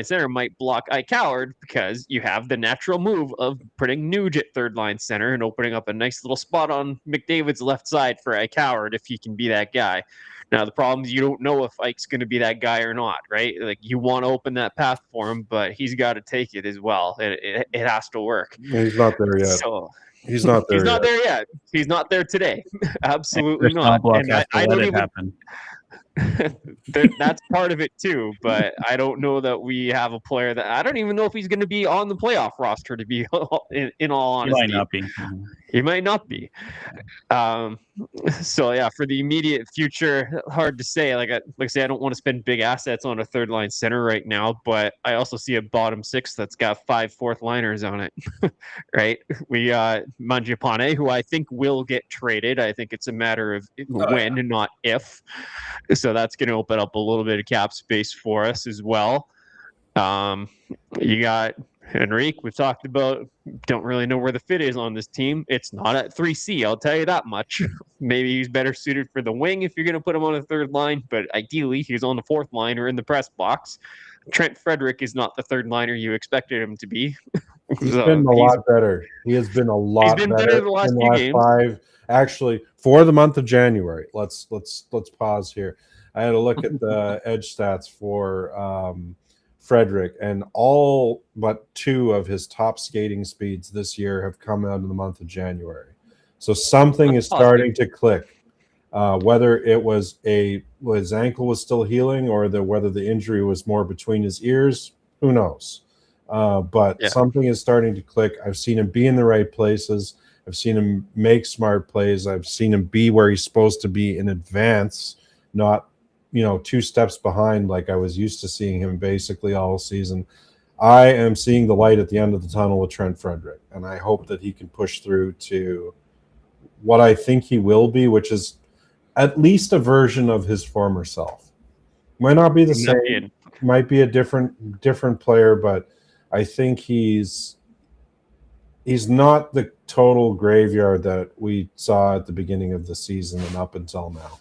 center might block Ike Howard because you have the natural move of putting Nuge at third line center and opening up a nice little spot on McDavid's left side for Ike Howard if he can be that guy. Now, the problem is you don't know if Ike's going to be that guy or not, right? Like, you want to open that path for him, but he's got to take it as well. It has to work. He's not there yet. So, he's not there. He's not there yet. He's not there today. Absolutely not. And I don't even happen. That's part of it too, but I don't know that we have a player that I don't even know if he's going to be on the playoff roster. To be in all honesty, he might not be. He might not be. So yeah, for the immediate future, hard to say. Like I say, I don't want to spend big assets on a third line center right now, but I also see a bottom six that's got 5 fourth liners on it. Right? We Mangiapane, who I think will get traded. I think it's a matter of when and not if. So that's going to open up a little bit of cap space for us as well. You got Henrique, we've talked about, don't really know where the fit is on this team. It's not at 3C, I'll tell you that much. Maybe he's better suited for the wing if you're going to put him on a third line, but ideally he's on the fourth line or in the press box. Trent Frederick is not the third liner you expected him to be. He's been a lot better. He has been a lot better the last few games. 5. Actually, for the month of January, let's pause here. I had a look at the edge stats for Frederick, and all but 2 of his top skating speeds this year have come out in the month of January. So something is starting to click. Whether it was his ankle was still healing, or whether the injury was more between his ears, who knows? But something is starting to click. I've seen him be in the right places. I've seen him make smart plays. I've seen him be where he's supposed to be in advance, not 2 steps behind like I was used to seeing him basically all season. I am seeing the light at the end of the tunnel with Trent Frederick, and I hope that he can push through to what I think he will be, which is at least a version of his former self. Might not be the same, might be a different player, but I think he's not the total graveyard that we saw at the beginning of the season and up until now.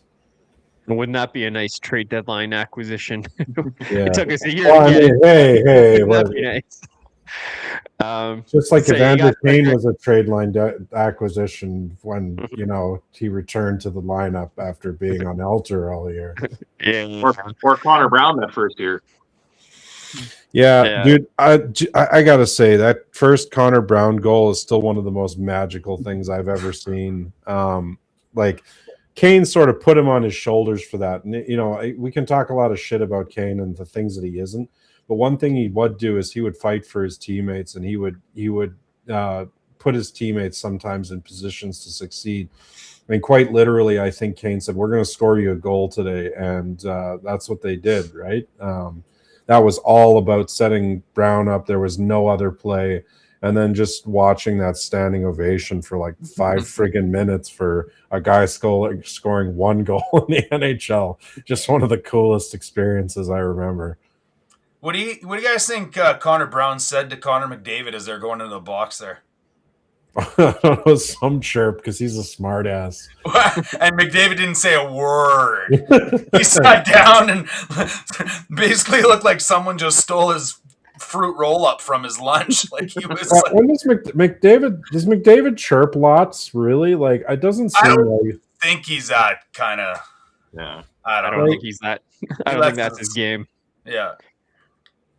Wouldn't that be a nice trade deadline acquisition? Yeah. It took us a year. Well, hey, Wouldn't that be nice? Just like So you Evander got Kane was a trade line acquisition when he returned to the lineup after being on Elter all year. yeah, Or Connor Brown that first year. Yeah, dude, I gotta say that first Connor Brown goal is still one of the most magical things I've ever seen. Like Kane sort of put him on his shoulders for that. And, we can talk a lot of shit about Kane and the things that he isn't, but one thing he would do is he would fight for his teammates, and he would put his teammates sometimes in positions to succeed. I mean, quite literally, I think Kane said, "We're going to score you a goal today," and that's what they did, right? That was all about setting Brown up. There was no other play. And then just watching that standing ovation for like 5 friggin' minutes for a guy scoring 1 goal in the NHL. Just one of the coolest experiences I remember. What do you guys think Connor Brown said to Connor McDavid as they're going into the box there? I don't know, some chirp because he's a smart ass. And McDavid didn't say a word. He sat down and basically looked like someone just stole his fruit roll up from his lunch. Like he was. When does McDavid chirp lots? Really? Like it doesn't seem like. I think he's that kind of. Yeah, I don't think he's that. I don't think that's his game. Yeah.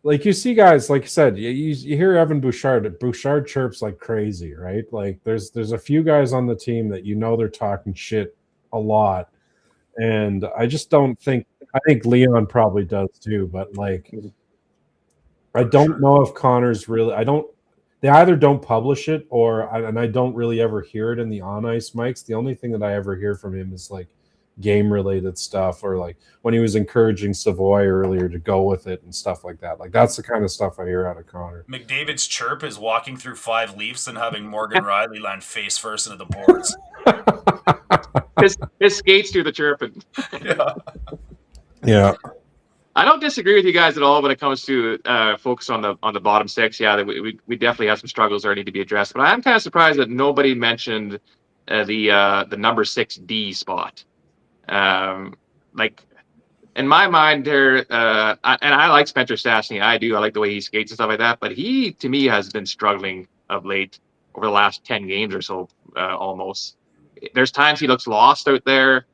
Like you see guys, like you said, you hear Evan Bouchard. Bouchard chirps like crazy, right? Like there's a few guys on the team that they're talking shit a lot, and I just don't think. I think Leon probably does too, but like, I don't know if Connor's really. They either don't publish it and I don't really ever hear it in the on ice mics. The only thing that I ever hear from him is like game related stuff, or like when he was encouraging Savoy earlier to go with it and stuff like that. Like that's the kind of stuff I hear out of Connor. McDavid's chirp is walking through 5 Leafs and having Morgan Riley land face first into the boards. his skates do the chirping. Yeah. I don't disagree with you guys at all when it comes to focus on the bottom 6. Yeah, we definitely have some struggles that need to be addressed. But I'm kind of surprised that nobody mentioned the number 6D spot. Like in my mind, and I like Spencer Stastny. I do. I like the way he skates and stuff like that. But he, to me, has been struggling of late over the last 10 games or so, almost. There's times he looks lost out there.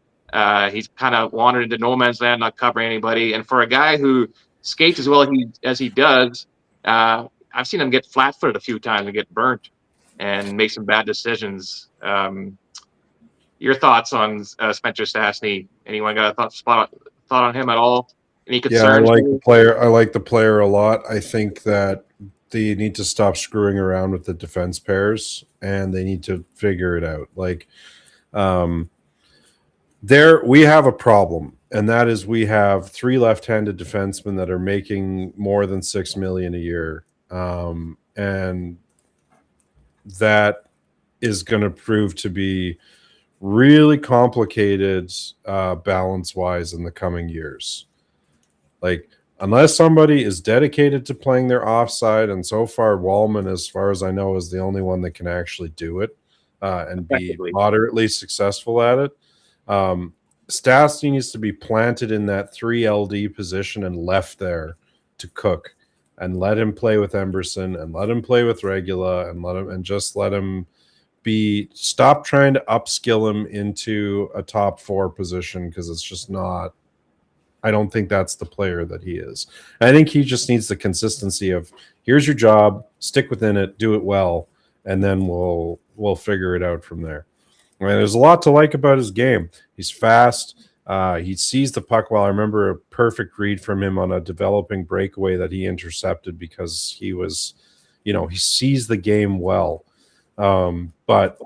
He's kind of wandered into no man's land, not covering anybody. And for a guy who skates as well as he does, I've seen him get flat-footed a few times and get burnt and make some bad decisions. Your thoughts on Spencer Stastny? Anyone got a thought on him at all? Any concerns? Yeah, I like the player. I like the player a lot. I think that they need to stop screwing around with the defense pairs, and they need to figure it out. Like, we have a problem, and that is we have 3 left-handed defensemen that are making more than $6 million a year, and that is going to prove to be really complicated balance-wise in the coming years. Like, unless somebody is dedicated to playing their offside, and so far Wallman, as far as I know, is the only one that can actually do it and be moderately successful at it. Stastny needs to be planted in that 3 LD position and left there to cook, and let him play with Emberson and let him play with Regula and let him stop trying to upskill him into a top 4 position, because it's just not. I don't think that's the player that he is. I think he just needs the consistency of, here's your job, stick within it, do it well, and then we'll figure it out from there. I mean, there's a lot to like about his game. He's fast. He sees the puck well. I remember a perfect read from him on a developing breakaway that he intercepted because he was, he sees the game well. But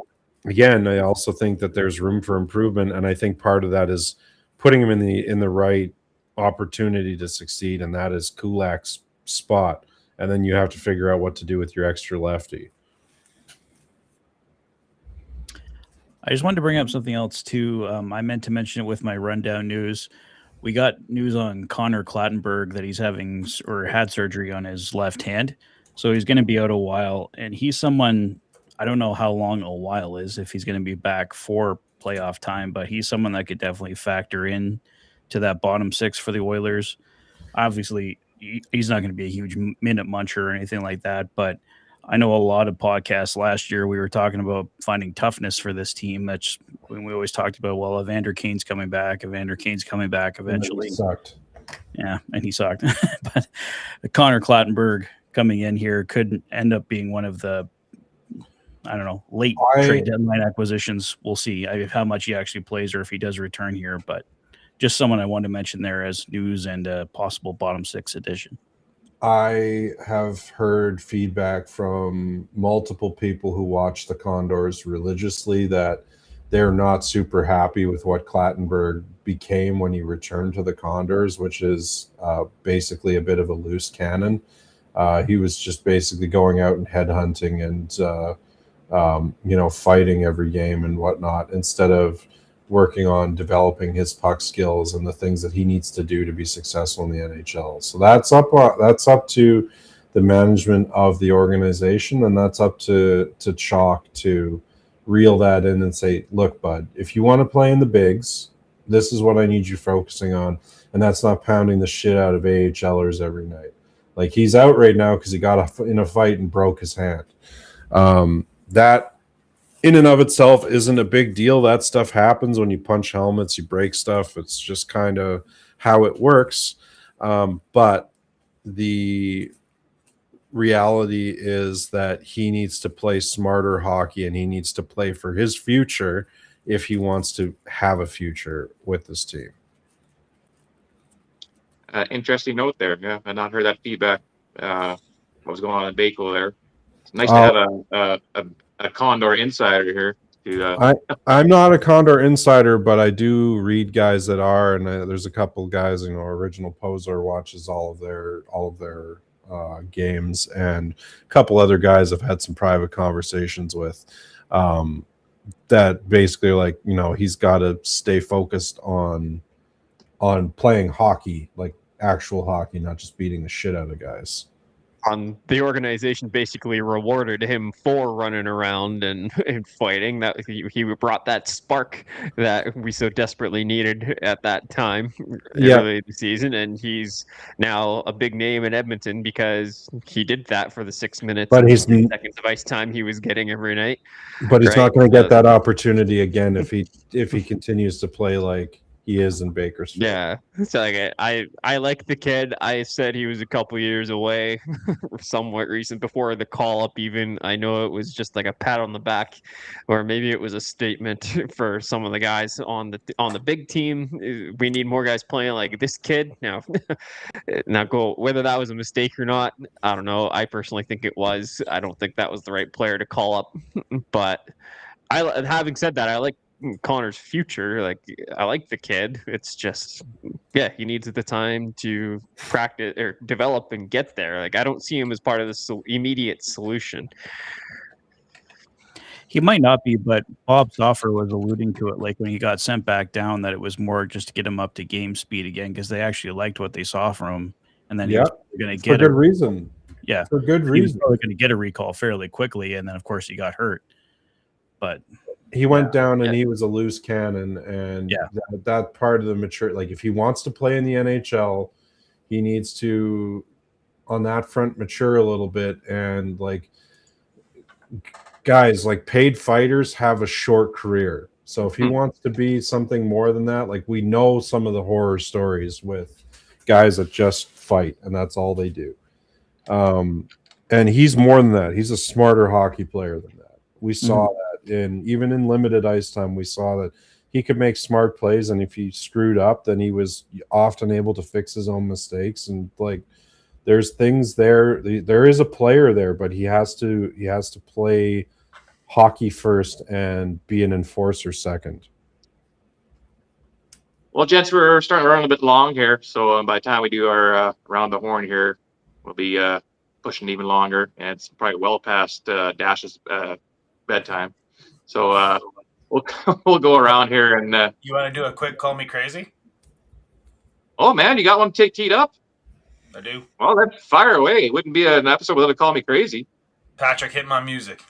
again, I also think that there's room for improvement, and I think part of that is putting him in the right opportunity to succeed, and that is Kulak's spot. And then you have to figure out what to do with your extra lefty. I just wanted to bring up something else too. I meant to mention it with my rundown news. We got news on Connor Clattenburg that he's having or had surgery on his left hand, so he's going to be out a while. And he's someone, I don't know how long a while is, if he's going to be back for playoff time, but he's someone that could definitely factor in to that bottom 6 for the Oilers. Obviously, he's not going to be a huge minute muncher or anything like that. But I know a lot of podcasts last year we were talking about finding toughness for this team. That's when we always talked about, well, Evander Kane's coming back eventually. He sucked. Yeah, and he sucked. But Connor Clattenburg coming in here could end up being one of the, I don't know, late trade deadline acquisitions. We'll see how much he actually plays or if he does return here. But just someone I wanted to mention there as news and a possible bottom six addition. I have heard feedback from multiple people who watch the Condors religiously that they're not super happy with what Clattenburg became when he returned to the Condors, which is basically a bit of a loose cannon. He was just basically going out and headhunting and fighting every game and whatnot, instead of working on developing his puck skills and the things that he needs to do to be successful in the NHL. So that's up to the management of the organization, and that's up to Chalk to reel that in and say, look, bud, if you want to play in the bigs, this is what I need you focusing on, and that's not pounding the shit out of AHLers every night. Like, he's out right now because he got in a fight and broke his hand. That in and of itself isn't a big deal. That stuff happens when you punch helmets, you break stuff. It's just kind of how it works. But the reality is that he needs to play smarter hockey, and he needs to play for his future if he wants to have a future with this team. Interesting note there. Yeah, I've not heard that feedback. What was going on in Baco there? It's nice to have a Condor insider here. I'm not a Condor insider, but I do read guys that are, and there's a couple guys. Original Poser watches all of their games, and a couple other guys I've had some private conversations with. That basically, like, he's got to stay focused on playing hockey, like actual hockey, not just beating the shit out of guys. The organization basically rewarded him for running around and fighting. That he brought that spark that we so desperately needed at that time, early in the season, and he's now a big name in Edmonton because he did that for the 6 minutes, but he's seconds of ice time he was getting every night. But he's not going to get that opportunity again if he continues to play like he is in Bakersfield. Yeah, so like I like the kid. I said he was a couple years away, somewhat recent before the call up. Even I know it was just like a pat on the back, or maybe it was a statement for some of the guys on the big team. We need more guys playing like this kid now. Whether that was a mistake or not, I don't know. I personally think it was. I don't think that was the right player to call up. But having said that, I like Connor's future. Like, I like the kid. It's just, he needs the time to practice or develop and get there. Like, I don't see him as part of the immediate solution. He might not be, but Bob Soffer was alluding to it, like when he got sent back down, that it was more just to get him up to game speed again, because they actually liked what they saw from him, and then he was going to get for good reason. Yeah, for good reason. He was probably going to get a recall fairly quickly, and then of course he got hurt. But he went down and he was a loose cannon, and that part of the mature, like, if he wants to play in the NHL, he needs to, on that front, mature a little bit. And like, guys, like, paid fighters have a short career. So if he wants to be something more than that, like, we know some of the horror stories with guys that just fight and that's all they do. And he's more than that. He's a smarter hockey player than that. We saw that even in limited ice time. We saw that he could make smart plays, and if he screwed up, then he was often able to fix his own mistakes. And like, there's things there. There is a player there, but he has to play hockey first and be an enforcer second. Well, gents, we're starting to run a bit long here, so by the time we do our round the horn here, we'll be pushing even longer, and it's probably well past Dash's bedtime. So we'll go around here and. You want to do a quick call me crazy? Oh man, you got one teed up? I do. Well, then fire away. It wouldn't be an episode without a call me crazy. Patrick, hit my music.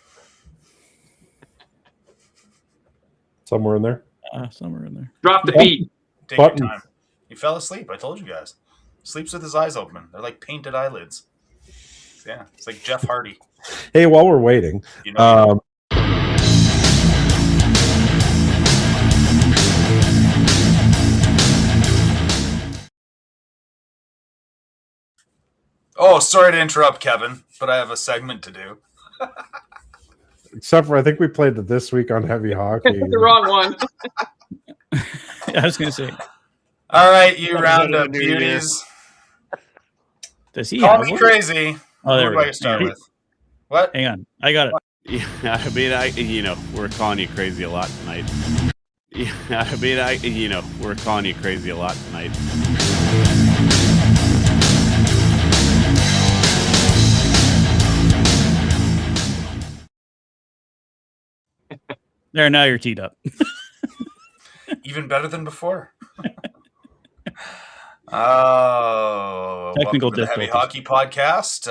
Somewhere in there. Somewhere in there. Drop the beat. Take your time. You fell asleep. I told you guys. Sleeps with his eyes open. They're like painted eyelids. Yeah, it's like Jeff Hardy. Hey, while we're waiting, You know. Oh, sorry to interrupt, Kevin, but I have a segment to do. except for I think we played it this week on Heavy Hockey. The wrong one. I was going to say, All right, you That's better roundup than New Year. beauties. does he Call have me one? crazy. Oh, there Who we do go. I start Hang on. with? What? Hang on. I got it. Yeah, I mean, we're calling you crazy a lot tonight. Yeah, I mean, we're calling you crazy a lot tonight. There, now you're teed up. Even better than before. Oh, Technical welcome to the Heavy difficulties. Hockey Podcast.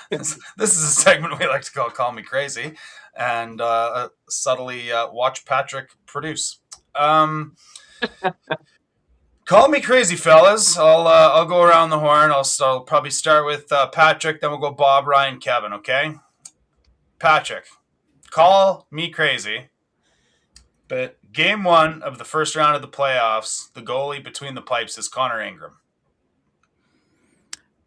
This is a segment we like to call Me Crazy, and subtly watch Patrick produce. Call me crazy, fellas. I'll go around the horn. I'll probably start with Patrick, then we'll go Bob, Ryan, Kevin. Okay, Patrick, call me crazy, but game 1 of the first round of the playoffs, the goalie between the pipes is Connor Ingram.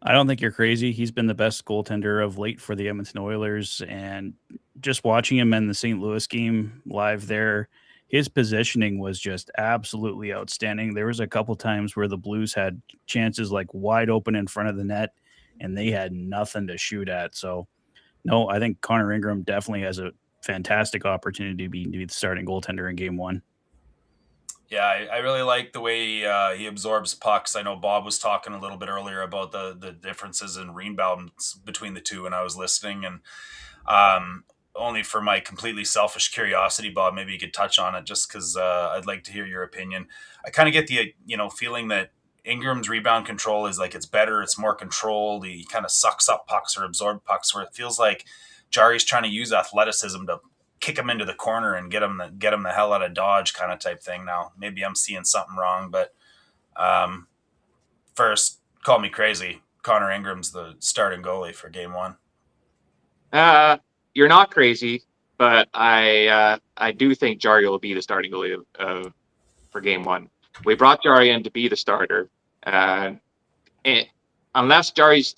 I don't think you're crazy. He's been the best goaltender of late for the Edmonton Oilers, and just watching him in the St. Louis game live there, his positioning was just absolutely outstanding. There was a couple times where the Blues had chances like wide open in front of the net, and they had nothing to shoot at. So, no, I think Connor Ingram definitely has a fantastic opportunity to be the starting goaltender in game 1. Yeah, I really like the way he absorbs pucks. I know Bob was talking a little bit earlier about the differences in rebounds between the two when I was listening. And only for my completely selfish curiosity, Bob, maybe you could touch on it just because I'd like to hear your opinion. I kind of get the feeling that Ingram's rebound control is like it's better, it's more controlled. He kind of sucks up pucks or absorb pucks, where it feels like Jari's trying to use athleticism to kick him into the corner and get him the hell out of Dodge kind of type thing. Now, maybe I'm seeing something wrong, but first, call me crazy. Connor Ingram's the starting goalie for game 1. You're not crazy, but I do think Jari will be the starting goalie for game 1. We brought Jari in to be the starter. And unless Jari's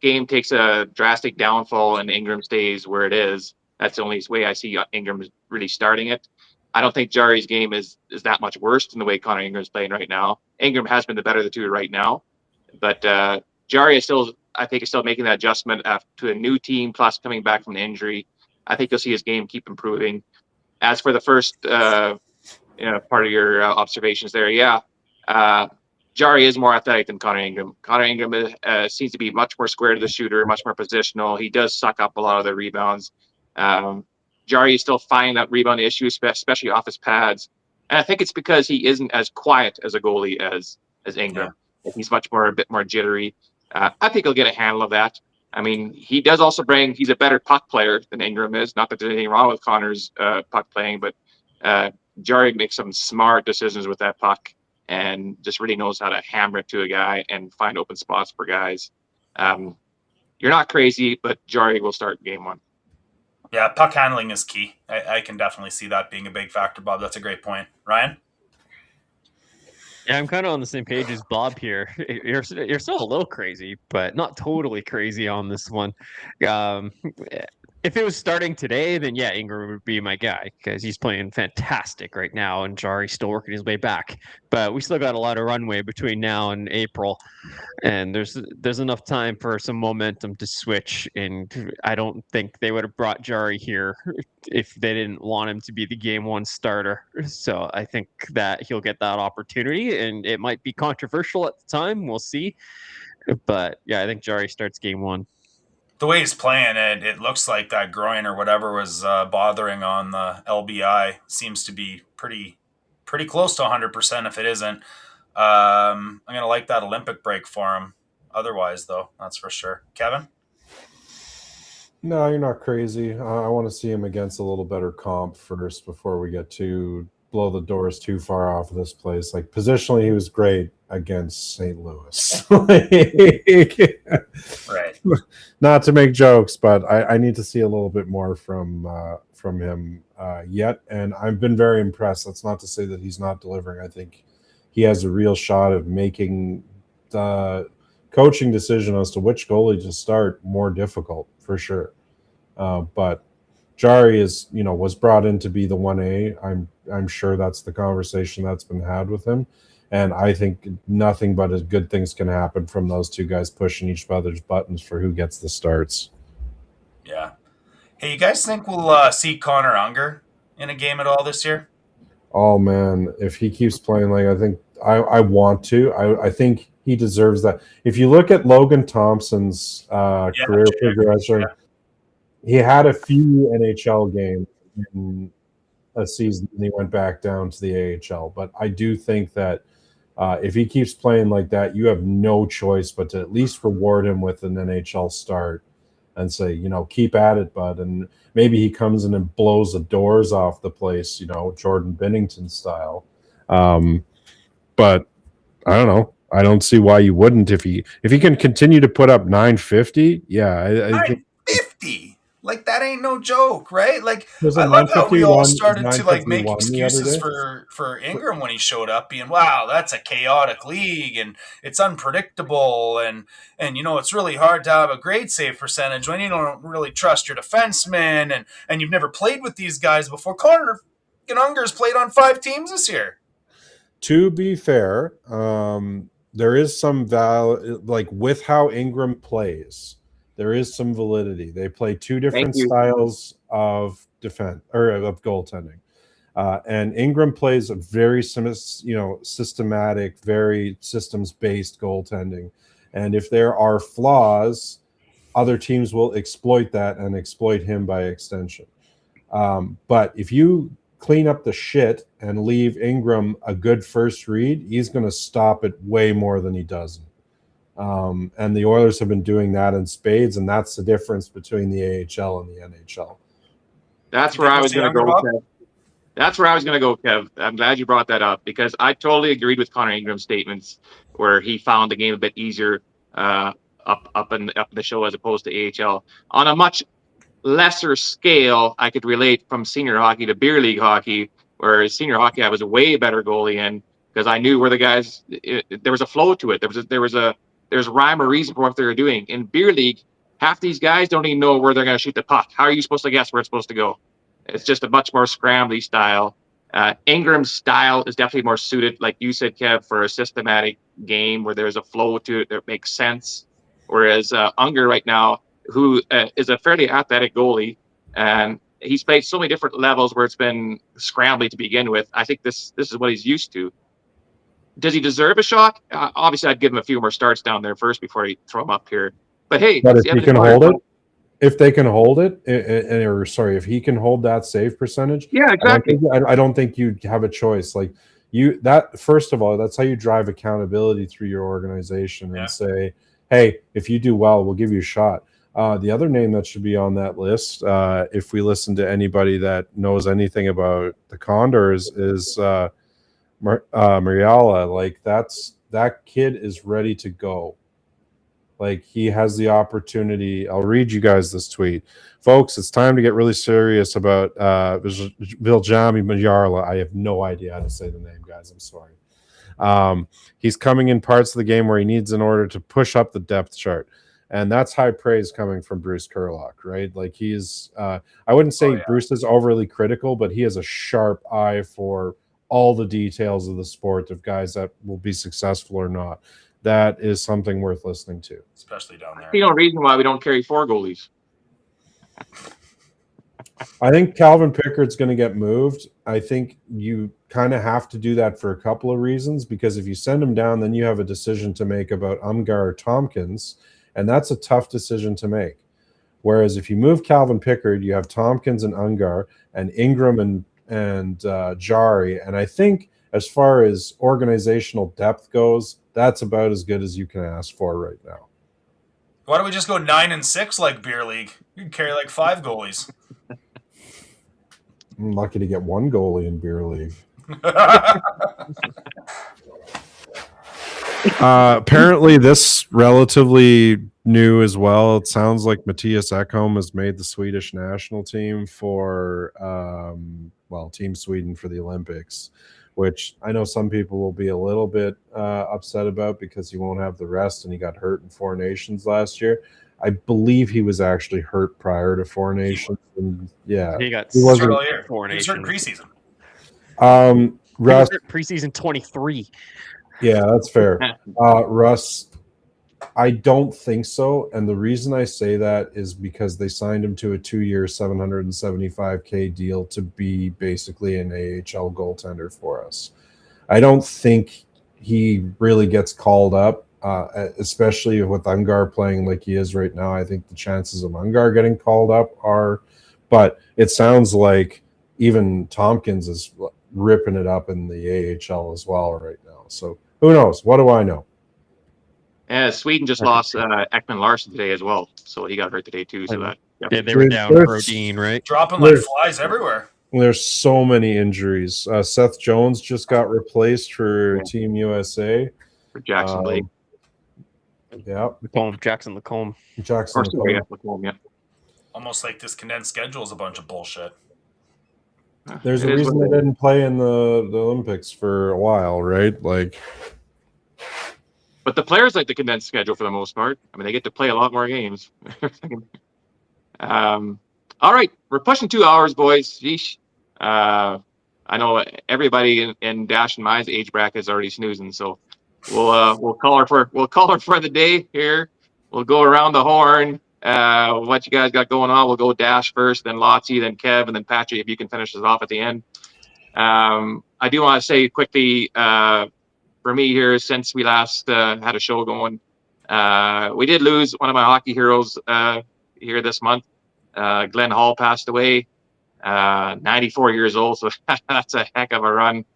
game takes a drastic downfall and Ingram stays where it is, that's the only way I see Ingram really starting it. I don't think Jari's game is that much worse than the way Connor Ingram's playing right now. Ingram has been the better of the two right now, but Jari is still making that adjustment to a new team, plus coming back from an injury. I think you'll see his game keep improving. As for the first part of your observations there, Jari is more athletic than Connor Ingram. Connor Ingram seems to be much more square to the shooter, much more positional. He does suck up a lot of the rebounds. Jari is still finding that rebound issue, especially off his pads. And I think it's because he isn't as quiet as a goalie as Ingram. Yeah. He's a bit more jittery. I think he'll get a handle of that. I mean, he does also he's a better puck player than Ingram is. Not that there's anything wrong with Connor's puck playing, but Jari makes some smart decisions with that puck and just really knows how to hammer it to a guy and find open spots for guys. You're not crazy, but Jari will start game 1. Yeah, puck handling is key. I can definitely see that being a big factor, Bob. That's a great point. Ryan? Yeah, I'm kind of on the same page as Bob here. You're still a little crazy, but not totally crazy on this one. If it was starting today, then yeah, Ingram would be my guy because he's playing fantastic right now, and Jari's still working his way back. But we still got a lot of runway between now and April, and there's enough time for some momentum to switch. And I don't think they would have brought Jari here if they didn't want him to be the game 1 starter. So I think that he'll get that opportunity, and it might be controversial at the time. We'll see. But yeah, I think Jari starts game 1. The way he's playing it looks like that groin or whatever was bothering on the LBI seems to be pretty close to 100% if it isn't. I'm going to like that Olympic break for him. Otherwise, though, that's for sure. Kevin? No, you're not crazy. I want to see him against a little better comp first before we get too blow the doors too far off of this place. Like positionally, he was great against St. Louis. Right. Not to make jokes, but I need to see a little bit more from him yet, and I've been very impressed. That's not to say that he's not delivering. I think he has a real shot of making the coaching decision as to which goalie to start more difficult for sure. But Jari was brought in to be the 1A. I'm sure that's the conversation that's been had with him. And I think nothing but as good things can happen from those two guys pushing each other's buttons for who gets the starts. Yeah. Hey, you guys think we'll see Connor Unger in a game at all this year? Oh man, if he keeps playing like I think I want to, I think he deserves that. If you look at Logan Thompson's career progression, he had a few NHL games in a season and he went back down to the AHL. But I do think that if he keeps playing like that, you have no choice but to at least reward him with an NHL start and say, keep at it, bud. And maybe he comes in and blows the doors off the place, Jordan Binnington style. But I don't know. I don't see why you wouldn't if he can continue to put up 950. Yeah, I think 950. Like that ain't no joke, right? Like Was it I love how we all 951 started to like make 951 the other excuses day? for Ingram when he showed up, being wow, that's a chaotic league and it's unpredictable and it's really hard to have a great save percentage when you don't really trust your defensemen and you've never played with these guys before. Connor Unger's played on 5 teams this year. To be fair, there is some value, like with how Ingram plays. There is some validity. They play two different styles of defense or of goaltending, and Ingram plays a very systematic, very systems-based goaltending. And if there are flaws, other teams will exploit that and exploit him by extension. But if you clean up the shit and leave Ingram a good first read, he's going to stop it way more than he doesn't. And the Oilers have been doing that in spades, and that's the difference between the AHL and the NHL. That's where I was going to go, Kev. That's where I was going to go, Kev. I'm glad you brought that up because I totally agreed with Connor Ingram's statements where he found the game a bit easier up the show as opposed to AHL. On a much lesser scale, I could relate from senior hockey to beer league hockey, where senior hockey I was a way better goalie in because I knew where the guys. There was a flow to it. There's rhyme or reason for what they were doing. In beer league, half these guys don't even know where they're going to shoot the puck. How are you supposed to guess where it's supposed to go? It's just a much more scrambly style. Ingram's style is definitely more suited, like you said, Kev, for a systematic game where there's a flow to it that makes sense. Whereas Unger right now, who is a fairly athletic goalie, and he's played so many different levels where it's been scrambly to begin with. I think this is what he's used to. Does he deserve a shot? Obviously, I'd give him a few more starts down there first before I throw him up here. But hey, if he can hold it, if they can hold it, if he can hold that save percentage, yeah, exactly. I don't think you have a choice. Like first of all, that's how you drive accountability through your organization and say, hey, if you do well, we'll give you a shot. The other name that should be on that list, if we listen to anybody that knows anything about the Condors, is Mariala. Like that kid is ready to go. Like he has the opportunity. I'll read you guys this tweet. Folks, it's time to get really serious about Viljami Mariala. I have no idea how to say the name, guys. I'm sorry. He's coming in parts of the game where he needs in order to push up the depth chart. And that's high praise coming from Bruce Kurlock, right? Like he's I wouldn't say Bruce is overly critical, but he has a sharp eye for all the details of the sport of guys that will be successful or not. That is something worth listening to. Especially down there. I see no reason why we don't carry 4 goalies. I think Calvin Pickard's going to get moved. I think you kind of have to do that for a couple of reasons, because if you send him down, then you have a decision to make about Umgar or Tompkins, and that's a tough decision to make. Whereas if you move Calvin Pickard, you have Tompkins and Umgar and Ingram and Jari, and I think as far as organizational depth goes, that's about as good as you can ask for right now. Why don't we just go 9-6 like beer league? You can carry like 5 goalies. I'm lucky to get 1 goalie in beer league. Apparently, this relatively new as well. It sounds like Matthias Ekholm has made the Swedish national team for, Team Sweden for the Olympics, which I know some people will be a little bit upset about because he won't have the rest and he got hurt in Four Nations last year. I believe he was actually hurt prior to Four Nations. And yeah, He got he wasn't. sick Four He was hurt in Nations. preseason. Russ, Preseason 23. yeah, that's fair. Russ, I don't think so. And the reason I say that is because they signed him to a 2-year, $775K deal to be basically an AHL goaltender for us. I don't think he really gets called up, especially with Ungar playing like he is right now. I think the chances of Ungar getting called up are, but it sounds like even Tompkins is ripping it up in the AHL as well right now. So who knows? What do I know? Yeah, Sweden just lost Ekman Larson today as well, so he got hurt today too. So that Yeah, they were down Brodin, right? Dropping like flies everywhere. There's so many injuries. Seth Jones just got replaced for Team USA. for Jackson Blake. Yeah, Jackson Lacombe. Jackson. Or sorry, Lacombe, yeah. Almost like this condensed schedule is a bunch of bullshit. There's It a is reason what they it is. didn't play in the Olympics for a while, right? Like, But the players like the condensed schedule for the most part. I mean, they get to play a lot more games. All right, we're pushing 2 hours, boys. Yeesh. I know everybody in Dash and My's age bracket is already snoozing, so we'll call her for the day here. We'll go around the horn. What you guys got going on? We'll go Dash first, then Lotzie, then Kev, and then Patrick. If you can finish us off at the end. I do want to say quickly. For me here, since we last had a show going, we did lose one of my hockey heroes here this month. Glenn Hall passed away, 94 years old, so that's a heck of a run.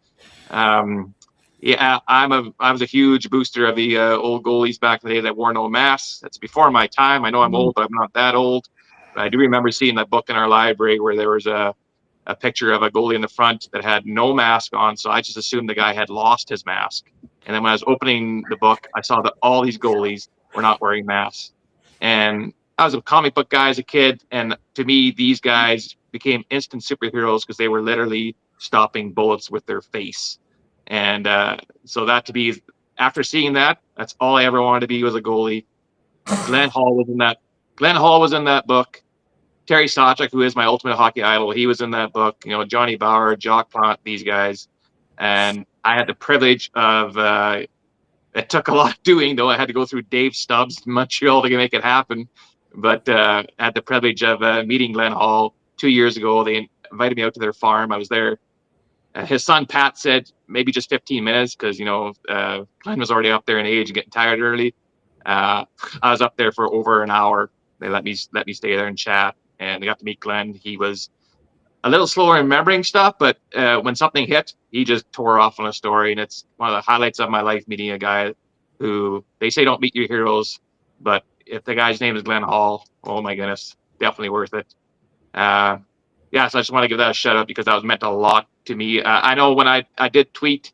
Yeah, I was a huge booster of the old goalies back in the day that wore no masks. That's before my time. I know I'm old, but I'm not that old. But I do remember seeing that book in our library where there was a picture of a goalie in the front that had no mask on, so I just assumed the guy had lost his mask. And then when I was opening the book, I saw that all these goalies were not wearing masks. And I was a comic book guy as a kid, and to me, these guys became instant superheroes because they were literally stopping bullets with their face. And so that to be, after seeing that, that's all I ever wanted to be was a goalie. Glenn Hall was in that. Glenn Hall was in that book. Terry Sawchuk, who is my ultimate hockey idol, he was in that book. You know, Johnny Bauer, Jock Pont, these guys. And I had the privilege of, it took a lot of doing, though. I had to go through Dave Stubbs in Montreal to make it happen. But I had the privilege of meeting Glenn Hall 2 years ago. They invited me out to their farm. I was there. His son, Pat, said maybe just 15 minutes because, you know, Glenn was already up there in age and getting tired early. I was up there for over an hour. They let me stay there and chat. And I got to meet Glenn. He was a little slower in remembering stuff, but when something hit, he just tore off on a story. And it's one of the highlights of my life, meeting a guy who, they say don't meet your heroes, but if the guy's name is Glenn Hall, oh my goodness, definitely worth it. So I just want to give that a shout out because that was meant a lot to me. I know when I did tweet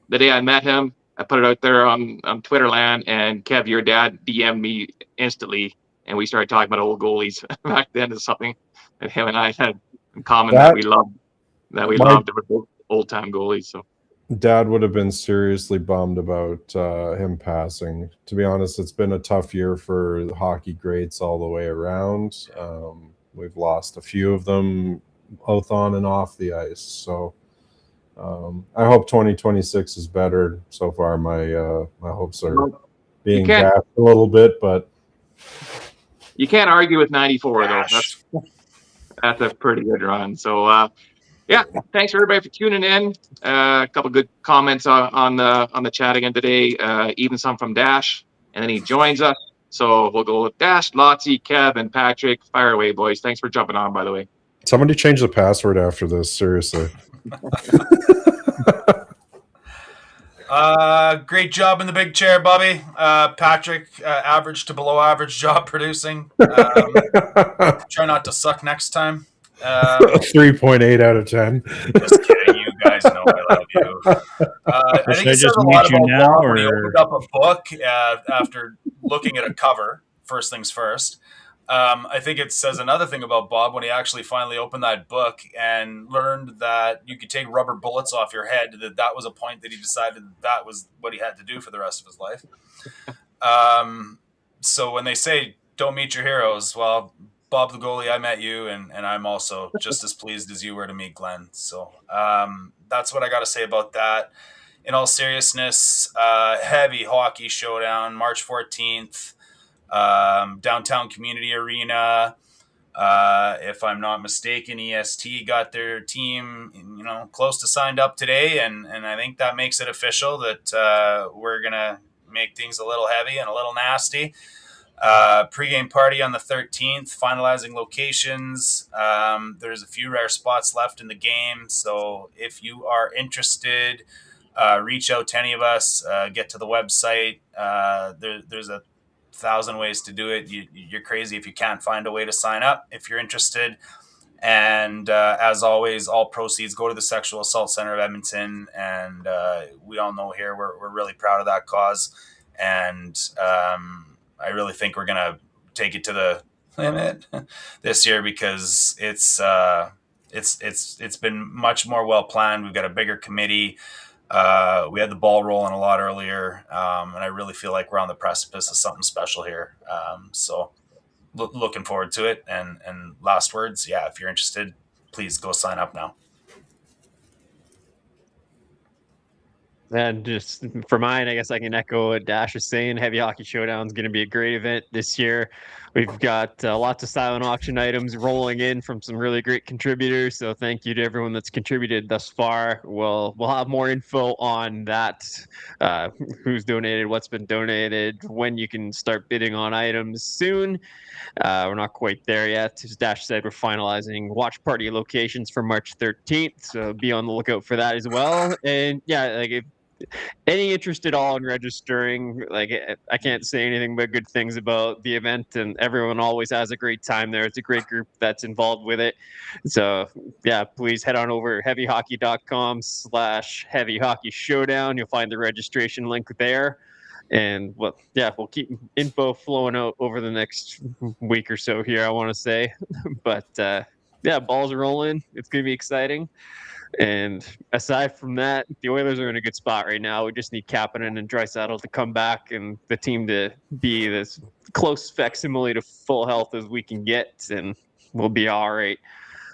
the day I met him, I put it out there on Twitter land, and Kev, your dad, DM'd me instantly. And we started talking about old goalies back then. Is something that him and I had in common that we loved. Old time goalies. So Dad would have been seriously bummed about him passing. To be honest, it's been a tough year for the hockey greats all the way around. We've lost a few of them, both on and off the ice. So I hope 2026 is better. So far, my hopes are being dashed a little bit, but. You can't argue with 94 though. That's a pretty good run. So thanks everybody for tuning in. A couple good comments on the chat again today. Even some from Dash, and then he joins us. So we'll go with Dash, Lotzie, Kev, and Patrick. Fire away, boys. Thanks for jumping on, by the way. Somebody change the password after this. Seriously. Great job in the big chair, Bobby. Patrick, average to below average job producing. Try not to suck next time. 3.8 out of 10. Just kidding, you guys guys know I love you. I think Should it I says just a mute lot you about now, Bob when he or opened up a book after looking at a cover. First things first. I think it says another thing about Bob when he actually finally opened that book and learned that you could take rubber bullets off your head. That was a point that he decided that was what he had to do for the rest of his life. So when they say don't meet your heroes, well, Bob the goalie, I met you, and I'm also just as pleased as you were to meet Glenn. So that's what I got to say about that. In all seriousness, heavy hockey showdown, March 14th, downtown community arena. If I'm not mistaken, EST got their team, close to signed up today, and I think that makes it official that we're gonna make things a little heavy and a little nasty. Pre-game party on the 13th, finalizing locations. There's a few rare spots left in the game, so if you are interested, reach out to any of us. Get to the website. There's 1,000 ways to do it. You're crazy if you can't find a way to sign up if you're interested. And as always, all proceeds go to the Sexual Assault Center of Edmonton. And we all know here we're really proud of that cause. And I really think we're gonna take it to the limit this year because it's been much more well planned. We've got a bigger committee. We had the ball rolling a lot earlier, and I really feel like we're on the precipice of something special here. So looking forward to it. And last words, yeah, if you're interested, please go sign up now. And just for mine, I guess I can echo what Dash is saying. Heavy Hockey Showdown is going to be a great event this year. We've got lots of silent auction items rolling in from some really great contributors. So thank you to everyone that's contributed thus far. We'll have more info on that, who's donated, what's been donated, when you can start bidding on items soon. We're not quite there yet. As Dash said, we're finalizing watch party locations for March 13th. So be on the lookout for that as well. And yeah, like if any interest at all in registering, like I can't say anything but good things about the event, and everyone always has a great time there. It's a great group that's involved with it. So yeah, please head on over heavyhockey.com/heavy hockey showdown. You'll find the registration link there. And we'll keep info flowing out over the next week or so here, I want to say. But balls are rolling. It's going to be exciting. And aside from that, the Oilers are in a good spot right now. We just need Kapanen and Draisaitl to come back and the team to be this close facsimile to full health as we can get, and we'll be all right.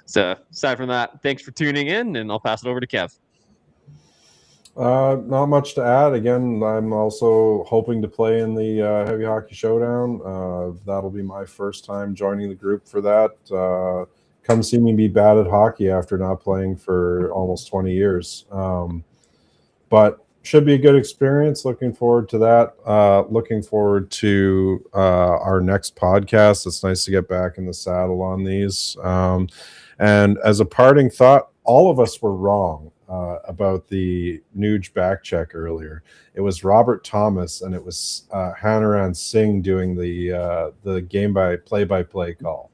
So aside from that, thanks for tuning in, and I'll pass it over to Kev. Not much to add. Again, I'm also hoping to play in the Heavy Hockey Showdown. That'll be my first time joining the group for that. Come see me be bad at hockey after not playing for almost 20 years. But should be a good experience. Looking forward to that. Looking forward to our next podcast. It's nice to get back in the saddle on these. And as a parting thought, all of us were wrong about the Nuge back check earlier. It was Robert Thomas and it was Hanaran Singh doing the game by play-by-play call.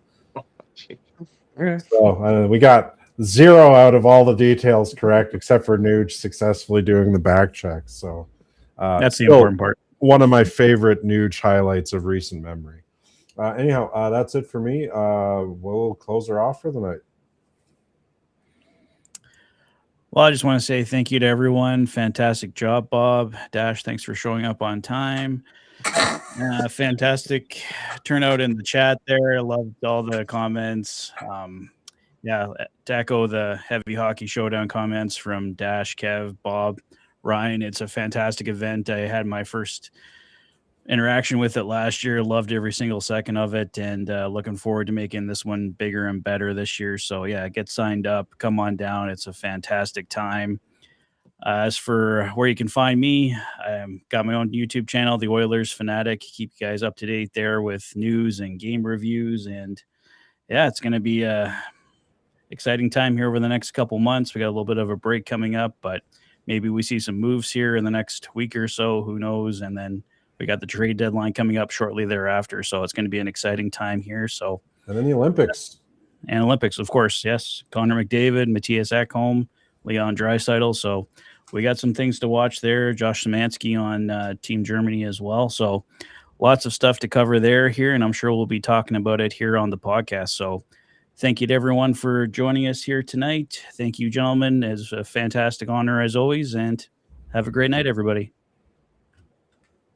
So we got 0 out of all the details correct, except for Nuge successfully doing the back check. So that's the important part. One of my favorite Nuge highlights of recent memory. Anyhow, that's it for me. We'll close her off for the night. Well, I just want to say thank you to everyone. Fantastic job, Bob. Dash, thanks for showing up on time. Fantastic turnout in the chat there. I loved all the comments. To echo the Heavy Hockey Showdown comments from Dash, Kev, Bob, Ryan, it's a fantastic event. I had my first interaction with it last year. Loved every single second of it, and looking forward to making this one bigger and better this year. So yeah, get signed up, come on down. It's a fantastic time. As for where you can find me, I've got my own YouTube channel, The Oilers Fanatic. Keep you guys up to date there with news and game reviews. And yeah, it's going to be a exciting time here over the next couple months. We got a little bit of a break coming up, but maybe we see some moves here in the next week or so. Who knows? And then we got the trade deadline coming up shortly thereafter. So it's going to be an exciting time here. So, and then the Olympics. And Olympics, of course. Yes. Connor McDavid, Matthias Ekholm, Leon Draisaitl. So we got some things to watch there. Josh Szymanski on Team Germany as well. So lots of stuff to cover there here, and I'm sure we'll be talking about it here on the podcast. So thank you to everyone for joining us here tonight. Thank you, gentlemen. It's a fantastic honor as always, and have a great night, everybody.